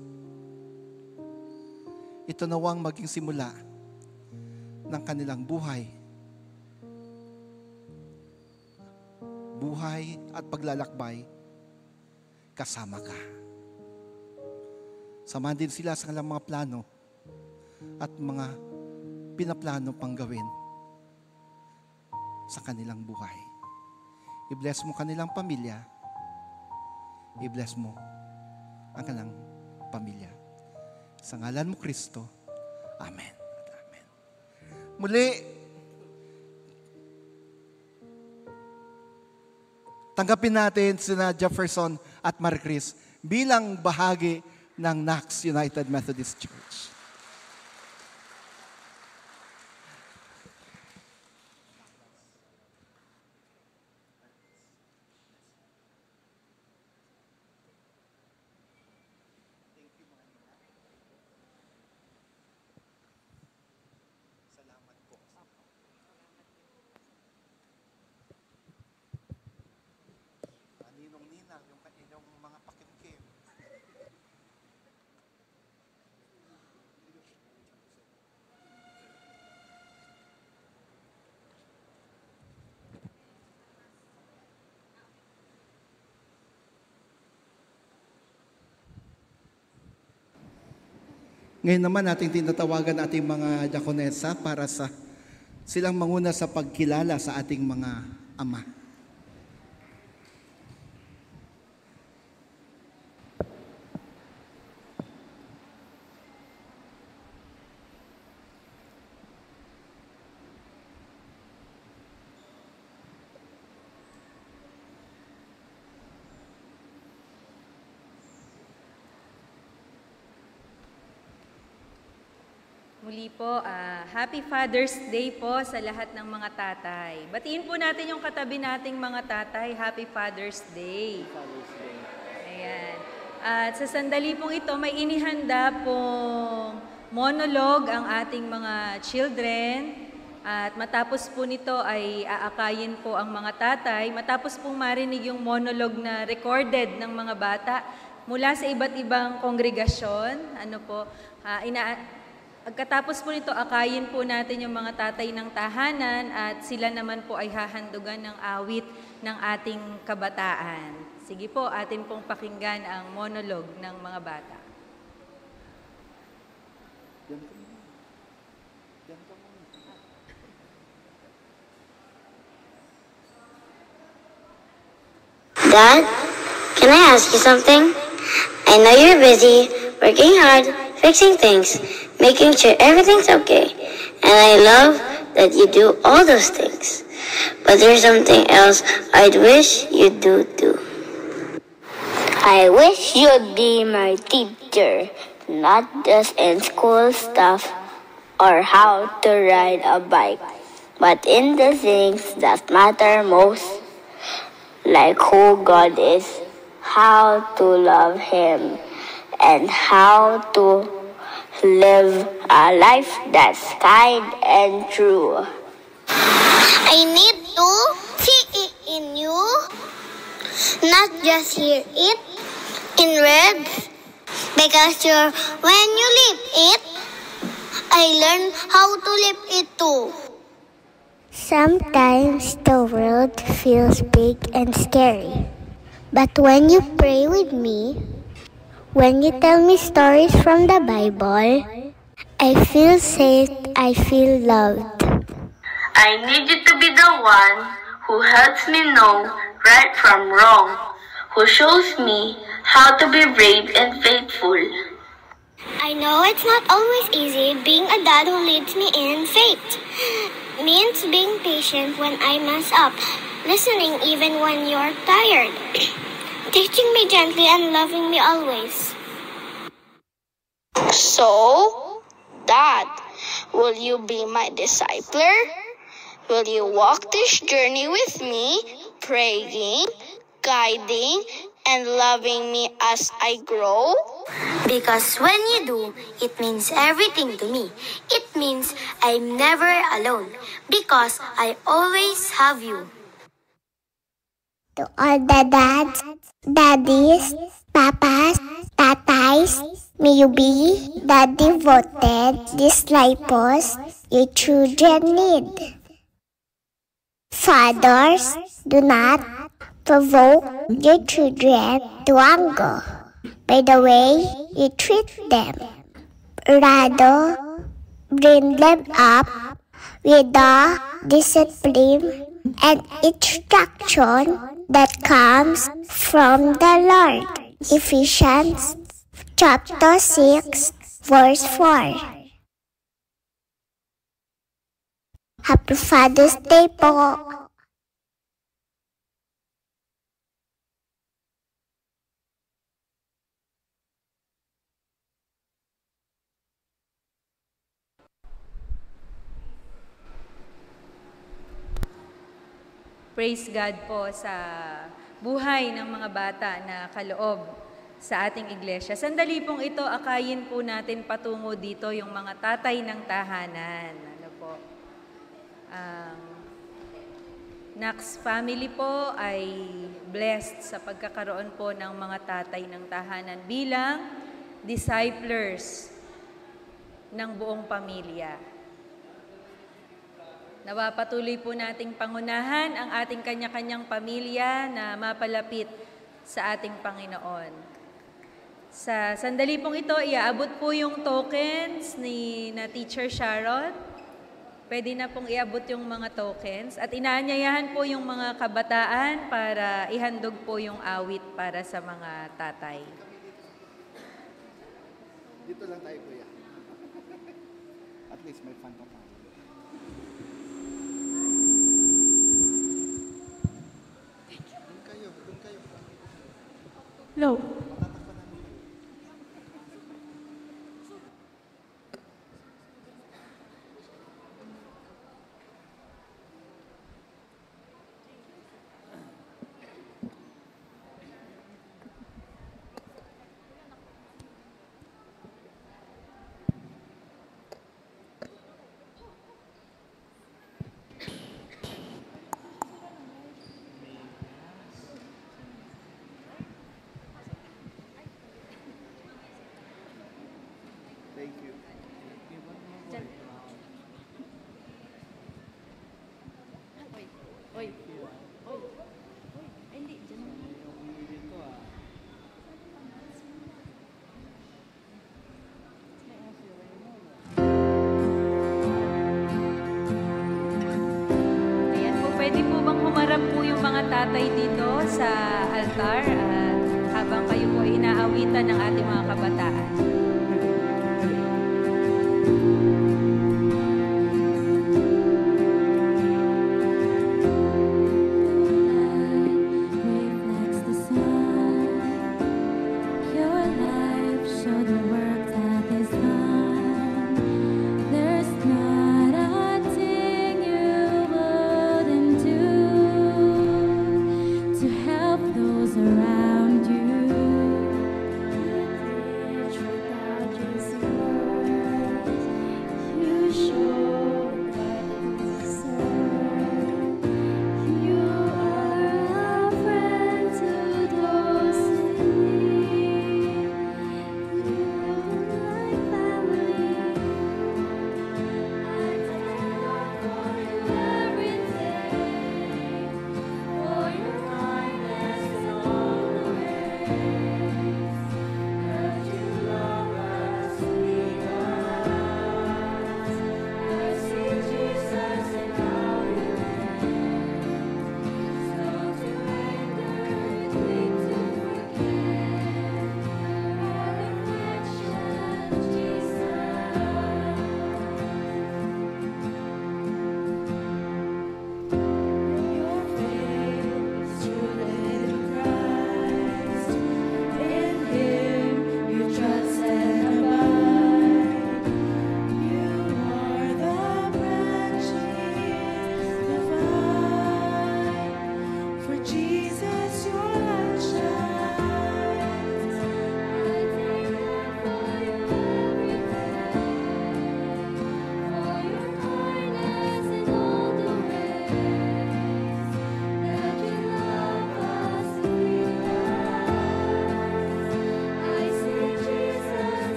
Ito nawang maging simula ng kanilang buhay. Buhay at paglalakbay, kasama ka. Samahan din sila sa kanilang mga plano at mga pinaplano pang gawin sa kanilang buhay. I-bless mo kanilang pamilya. I-bless mo ang kanilang pamilya. Sa ngalan mo, Kristo. Amen. Amen. Muli, tanggapin natin sina Jefferson at Marie Chris bilang bahagi ng NACS United Methodist Church. Yung mga pakimkim. Ngayon naman ating tinatawagan ating mga diakonesa para sa silang manguna sa pagkilala sa ating mga ama. Muli po, Happy Father's Day po sa lahat ng mga tatay. Batiin po natin yung katabi nating mga tatay. Happy Father's Day. Ayan. At sa sandali pong ito, may inihanda pong monologue ang ating mga children. At matapos po nito ay aakayin po ang mga tatay. Matapos pong marinig yung monologue na recorded ng mga bata mula sa iba't ibang kongregasyon. Pagkatapos po nito, akayin po natin yung mga tatay ng tahanan at sila naman po ay hahandugan ng awit ng ating kabataan. Sige po, atin pong pakinggan ang monologue ng mga bata. Dad, can I ask you something? I know you're busy, working hard, fixing things, making sure everything's okay. And I love that you do all those things. But there's something else I'd wish you'd do too. I wish you'd be my teacher. not just in school stuff or how to ride a bike, but in the things that matter most, like who God is, how to love Him, and how to live a life that's kind and true. I need to see it in you, not just hear it in words, because when you live it, I learn how to live it too. Sometimes the world feels big and scary, but when you pray with me, when you tell me stories from the Bible, I feel safe, I feel loved. I need you to be the one who helps me know right from wrong, who shows me how to be brave and faithful. I know it's not always easy being a dad who leads me in faith. Means being patient when I mess up, listening even when you're tired, teaching me gently and loving me always. So, Dad, will you be my discipler? Will you walk this journey with me, praying, guiding, and loving me as I grow? Because when you do, it means everything to me. It means I'm never alone because I always have you. To all the dads, daddies, papas, tatais, may you be the devoted disciples your children need. Fathers, do not provoke your children to anger by the way you treat them. Rather, bring them up with the discipline and instruction that comes from the Lord. Ephesians chapter 6, verse 4. Happy Father's Day po! Praise God po sa buhay ng mga bata na kaloob sa ating iglesia. Sandali pong ito, akayin po natin patungo dito yung mga tatay ng tahanan. Ano po? Nax family po ay blessed sa pagkakaroon po ng mga tatay ng tahanan bilang disciplers ng buong pamilya. Nawapatuloy po nating pangunahan ang ating kanya-kanyang pamilya na mapalapit sa ating Panginoon. Sa sandali pong ito, iaabot po yung tokens na Teacher Sharon. Pwede na pong iabot yung mga tokens at inaanyayahan po yung mga kabataan para ihandog po yung awit para sa mga tatay. Dito lang tayo, kuya. At least may fun pa tayo. Hello. Thank you. Ayan po, pwede po bang humarap po yung mga tatay dito sa altar at habang kayo po ay inaawitan ng ating mga kabataan. Reflects the sun. Your life showed the work that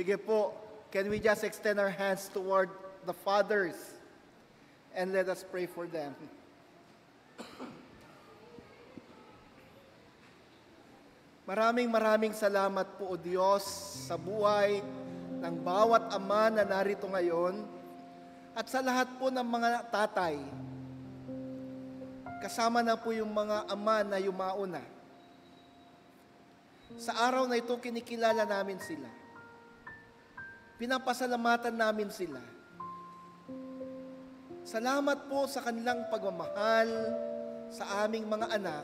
Sige po, can we just extend our hands toward the fathers and let us pray for them. Maraming salamat po, O Diyos, sa buhay ng bawat ama na narito ngayon at sa lahat po ng mga tatay. Kasama na po yung mga ama na yumauna. Sa araw na ito, kinikilala namin sila. Pinapasalamatan namin sila. Salamat po sa kanilang pagmamahal sa aming mga anak.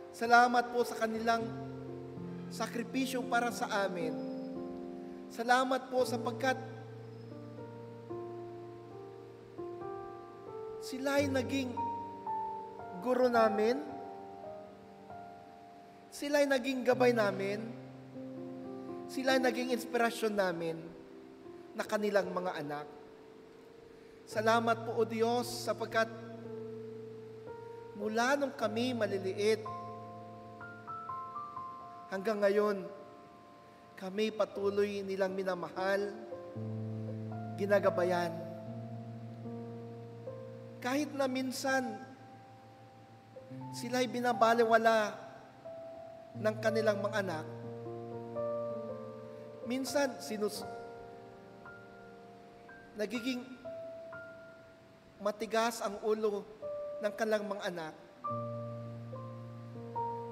Salamat po sa kanilang sakripisyo para sa amin. Salamat po sapagkat sila ay naging guro namin. Sila ay naging gabay namin. Sila ay naging inspirasyon namin na kanilang mga anak. Salamat po, O Diyos, sapagkat mula nung kami maliliit hanggang ngayon, kami patuloy nilang minamahal, ginagabayan. Kahit na minsan, sila'y binabalewala ng kanilang mga anak, minsan nagiging matigas ang ulo ng kanilang mga anak.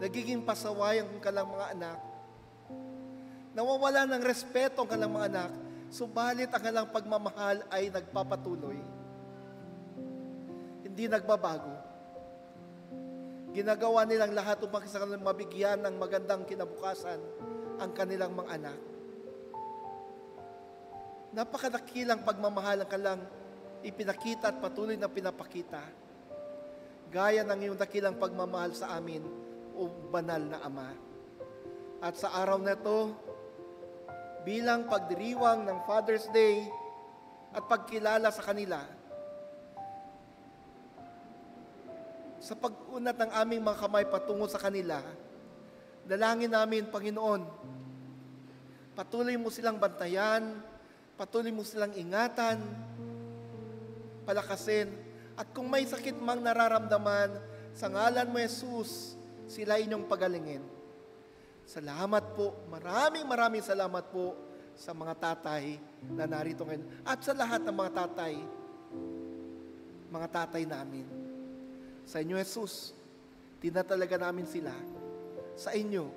Nagiging pasaway ang kanilang mga anak. Nawawala ng respeto ang kanilang mga anak, subalit ang kanilang pagmamahal ay nagpapatuloy. Hindi nagbabago. Ginagawa nilang lahat upang sa kanilang mabigyan ng magandang kinabukasan ang kanilang mga anak. Napakadakilang pagmamahal ang kanilang ipinakita at patuloy na pinapakita. Gaya ng iyong dakilang pagmamahal sa amin, o banal na Ama. At sa araw na ito, bilang pagdiriwang ng Father's Day at pagkilala sa kanila, sa pag-unat ng aming mga kamay patungo sa kanila, dalangin namin, Panginoon, patuloy mo silang bantayan, patuloy mo silang ingatan, palakasin, at kung may sakit mang nararamdaman, sa ngalan mo, Jesus, sila inyong pagalingin. Salamat po, maraming salamat po sa mga tatay na narito ngayon at sa lahat ng mga tatay namin. Sa inyo, Jesus, tinatalaga namin sila. Sa inyo,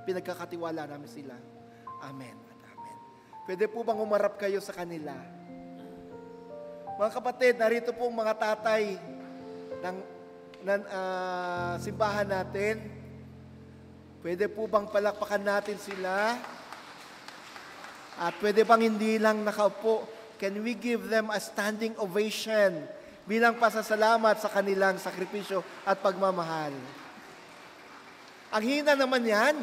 pinagkakatiwala namin sila. Amen at amen. Pwede po bang umarap kayo sa kanila? Mga kapatid, narito po mga tatay ng simbahan natin. Pwede po bang palakpakan natin sila? At pwede bang hindi lang nakaupo? Can we give them a standing ovation bilang pasasalamat sa kanilang sakripisyo at pagmamahal? Ang hina naman yan.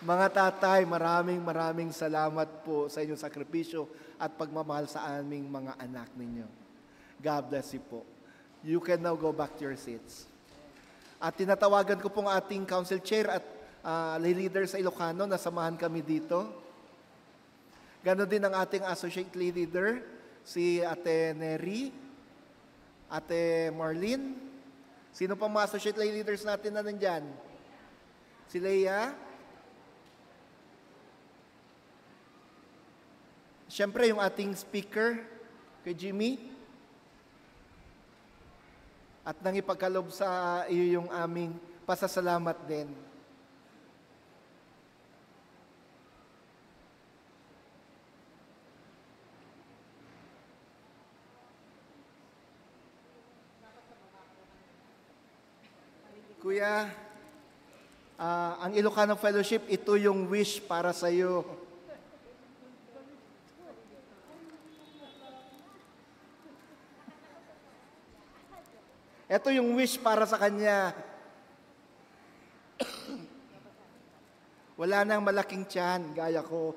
Mga tatay, maraming salamat po sa inyong sakripisyo at pagmamahal sa aming mga anak ninyo. God bless you po. You can now go back to your seats. At tinatawagan ko pong ating council chair at leader sa Ilocano na samahan kami dito. Ganon din ang ating associate leader, si Ate Neri, Ate Marlene. Sino pang mga associate leaders natin na nandyan? Si Leia. Siyempre, yung ating speaker, kay Jimmy. At nang ipagkalob sa iyo yung aming pasasalamat din. Kuya, ang Ilocano Fellowship, ito yung wish para sa iyo. Ito yung wish para sa kanya. Wala nang malaking tiyan, gaya ko.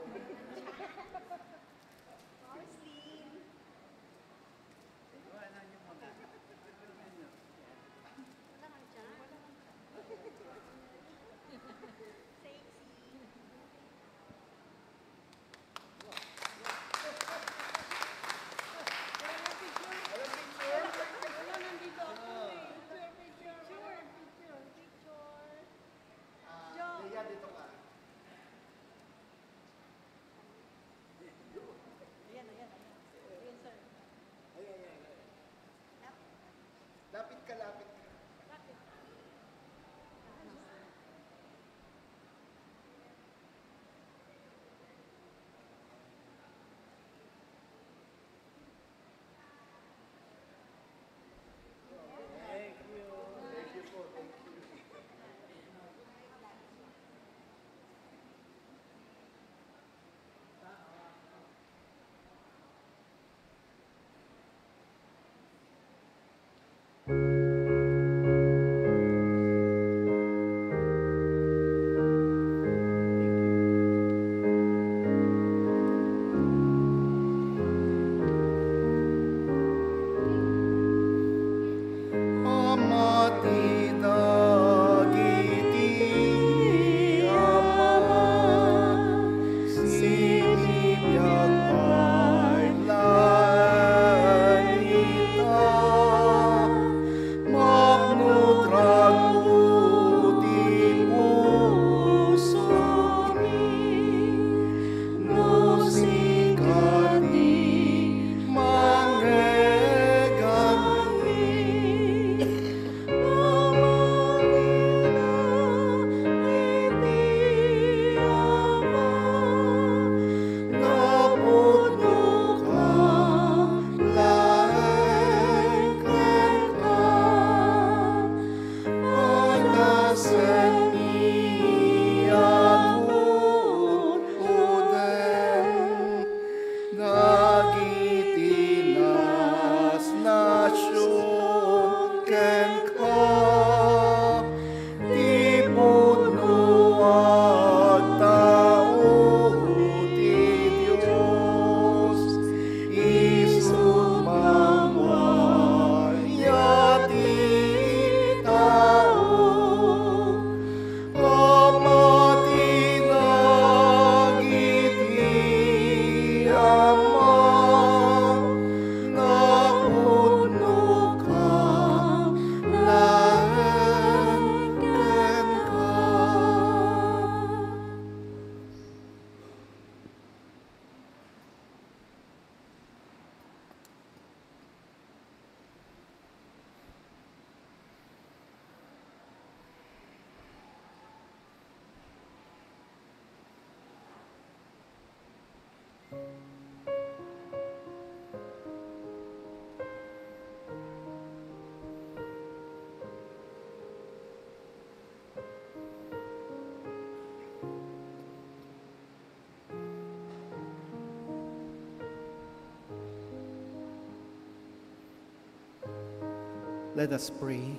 Let us pray.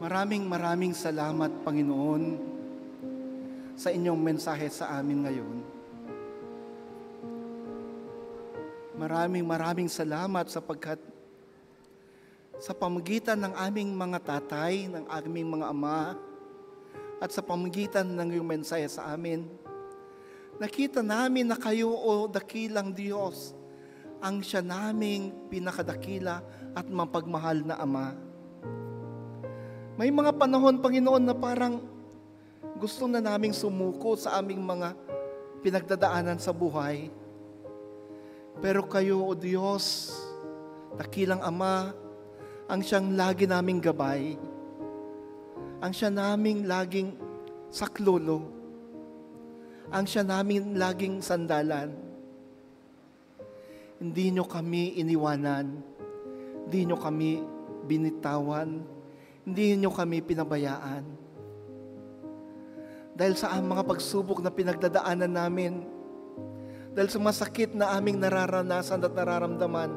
Maraming salamat, Panginoon, sa inyong mensahe sa amin ngayon. Maraming salamat sapagkat sa pamagitan ng aming mga tatay, ng aming mga ama, at sa pamagitan ng iyong mensahe sa amin, nakita namin na kayo, o dakilang Diyos, ang siya naming pinakadakila at mapagmahal na Ama. May mga panahon, Panginoon, na parang gusto na naming sumuko sa aming mga pinagdadaanan sa buhay. Pero kayo, O Diyos, dakilang Ama, ang siyang lagi naming gabay, ang siya naming laging saklolo, ang siya naming laging sandalan. Hindi niyo kami iniwanan, hindi niyo kami binitawan, hindi niyo kami pinabayaan. Dahil sa mga pagsubok na pinagdadaanan namin, dahil sa masakit na aming nararanasan at nararamdaman,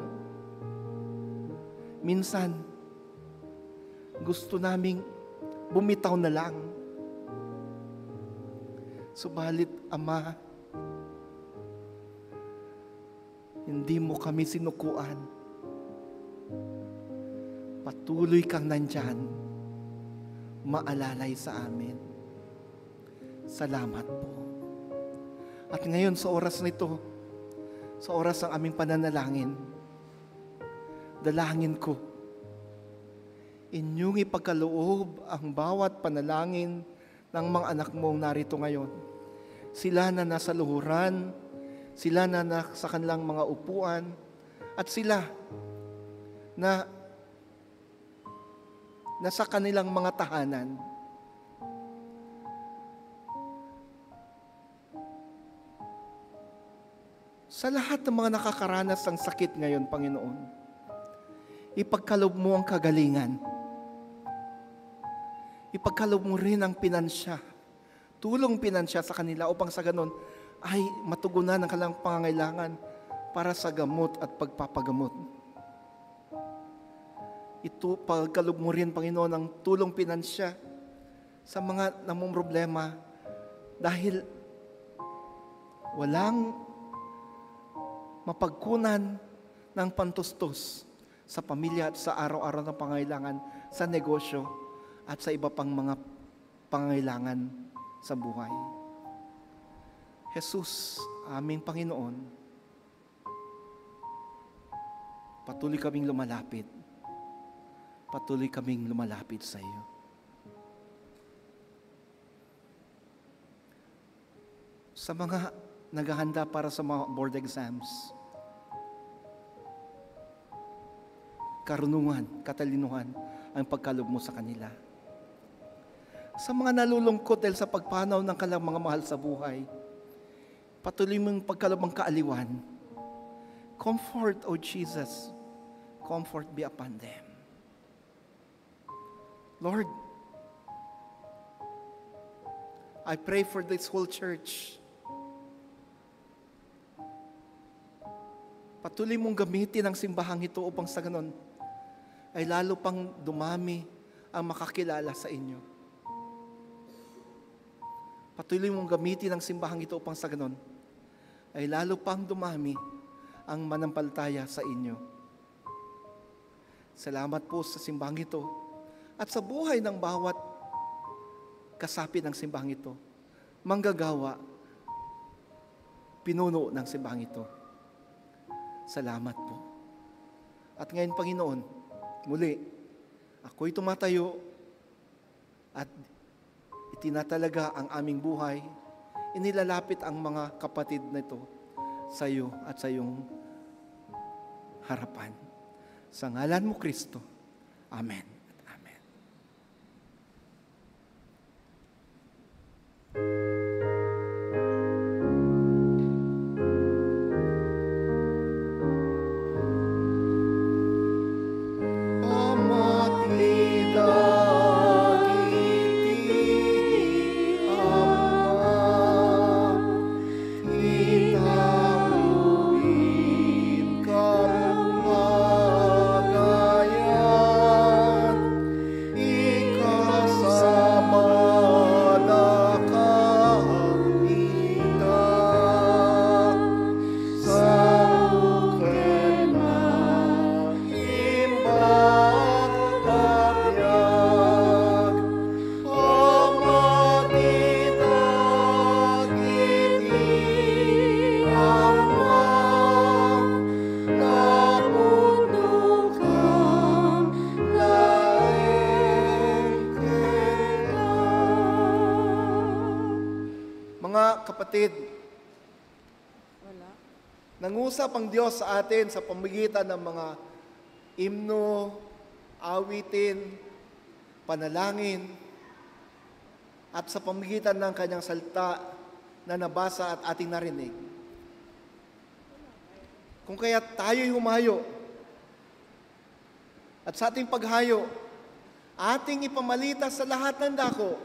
minsan, gusto naming bumitaw na lang. Subalit, Ama, hindi mo kami sinukuan. Patuloy kang nandyan, maalalay sa amin. Salamat po. At ngayon sa oras nito, sa oras ng aming pananalangin, dalangin ko, inyong ipagkaloob ang bawat panalangin ng mga anak mong narito ngayon. Sila na nasa luhuran, sila na nasa kanilang mga upuan, at sila na nasa kanilang mga tahanan. Sa lahat ng mga nakakaranas ng sakit ngayon, Panginoon, ipagkaloob mo ang kagalingan. Ipagkaloob mo rin ang pinansya, tulong pinansya sa kanila upang sa ganon ay matugunan ang kanilang pangangailangan para sa gamot at pagpapagamot. Ito, pagkaloob mo rin, Panginoon, ang tulong pinansya sa mga namumroblema dahil walang mapagkunan ng pantustos sa pamilya at sa araw-araw na pangailangan, sa negosyo at sa iba pang mga pangailangan sa buhay. Jesus, aming Panginoon, patuloy kaming lumalapit. Patuloy kaming lumalapit sa iyo. Sa mga naghahanda para sa mga board exams, karunungan, katalinuhan ang pagkaloob mo sa kanila. Sa mga nalulungkot dahil sa pagpanaw ng kanilang mga mahal sa buhay, patuloy mong pagkaloob ang kaaliwan. Comfort, O Jesus, comfort be upon them. Lord, I pray for this whole church. Patuloy mong gamitin ang simbahang ito upang sa ganon ay lalo pang dumami ang makakilala sa inyo. Patuloy mong gamitin ang simbahang ito upang sa ganon ay lalo pang dumami ang manampalataya sa inyo. Salamat po sa simbahang ito at sa buhay ng bawat kasapi ng simbahang ito, manggagawa, pinuno ng simbahang ito. Salamat po. At ngayon, Panginoon, muli, ako'y tumatayo at itinatalaga ang aming buhay, inilalapit ang mga kapatid na ito sa iyo at sa iyong harapan. Sa ngalan mo, Kristo. Amen. kapatid, nangusap ang Diyos sa atin sa pamamagitan ng mga himno, awitin, panalangin, at sa pamamagitan ng kanyang salita na nabasa at ating narinig. Kung kaya tayo'y humayo, at sa ating paghayo, ating ipamalita sa lahat ng dako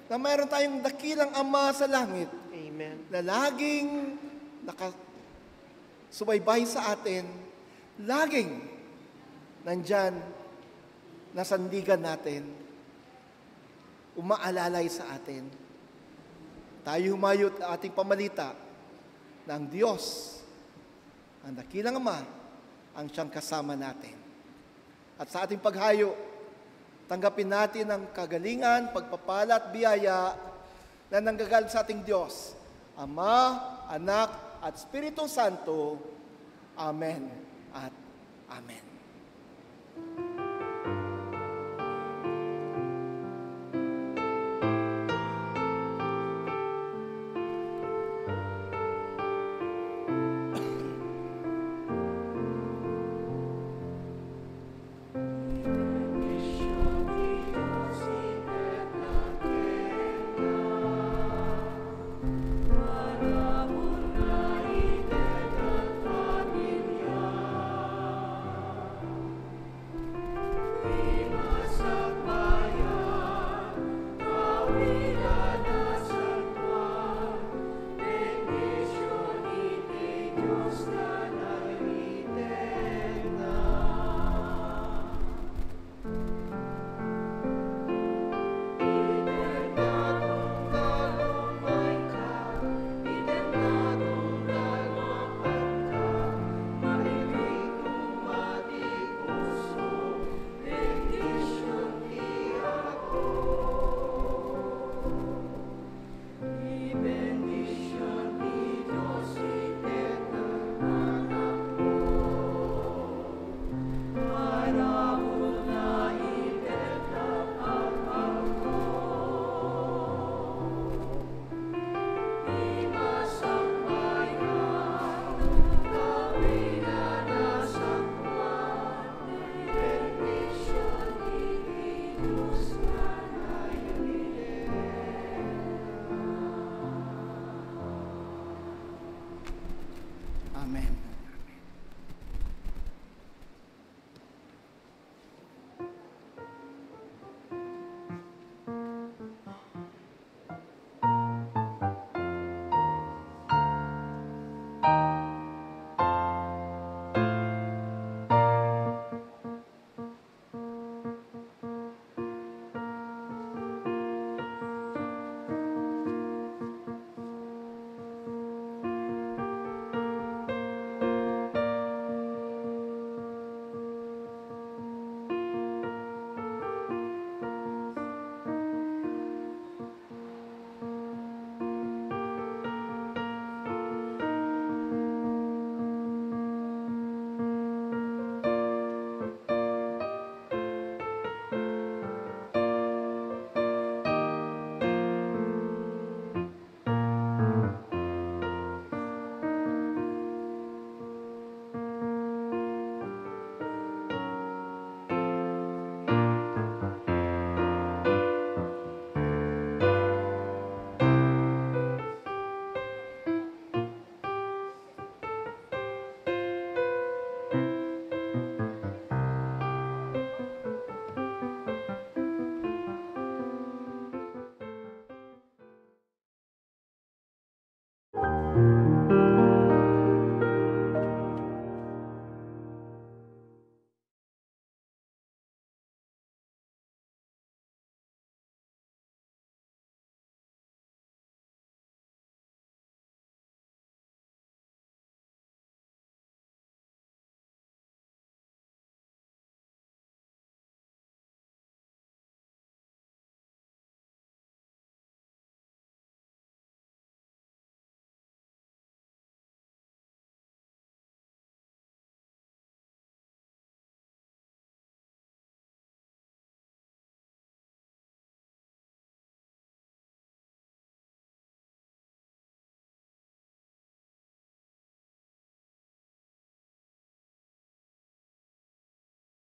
na mayroon tayong dakilang Ama sa langit Amen. na laging nakasubaybay sa atin, laging nandyan, nasandigan natin, umaalalay sa atin. Tayo humayo at ating pamalita na ang Diyos, ang dakilang Ama, ang siyang kasama natin. At sa ating paghayo, tanggapin natin ang kagalingan, pagpapala at biyaya na nanggagaling sa ating Diyos, Ama, Anak, at Espiritu Santo. Amen at Amen.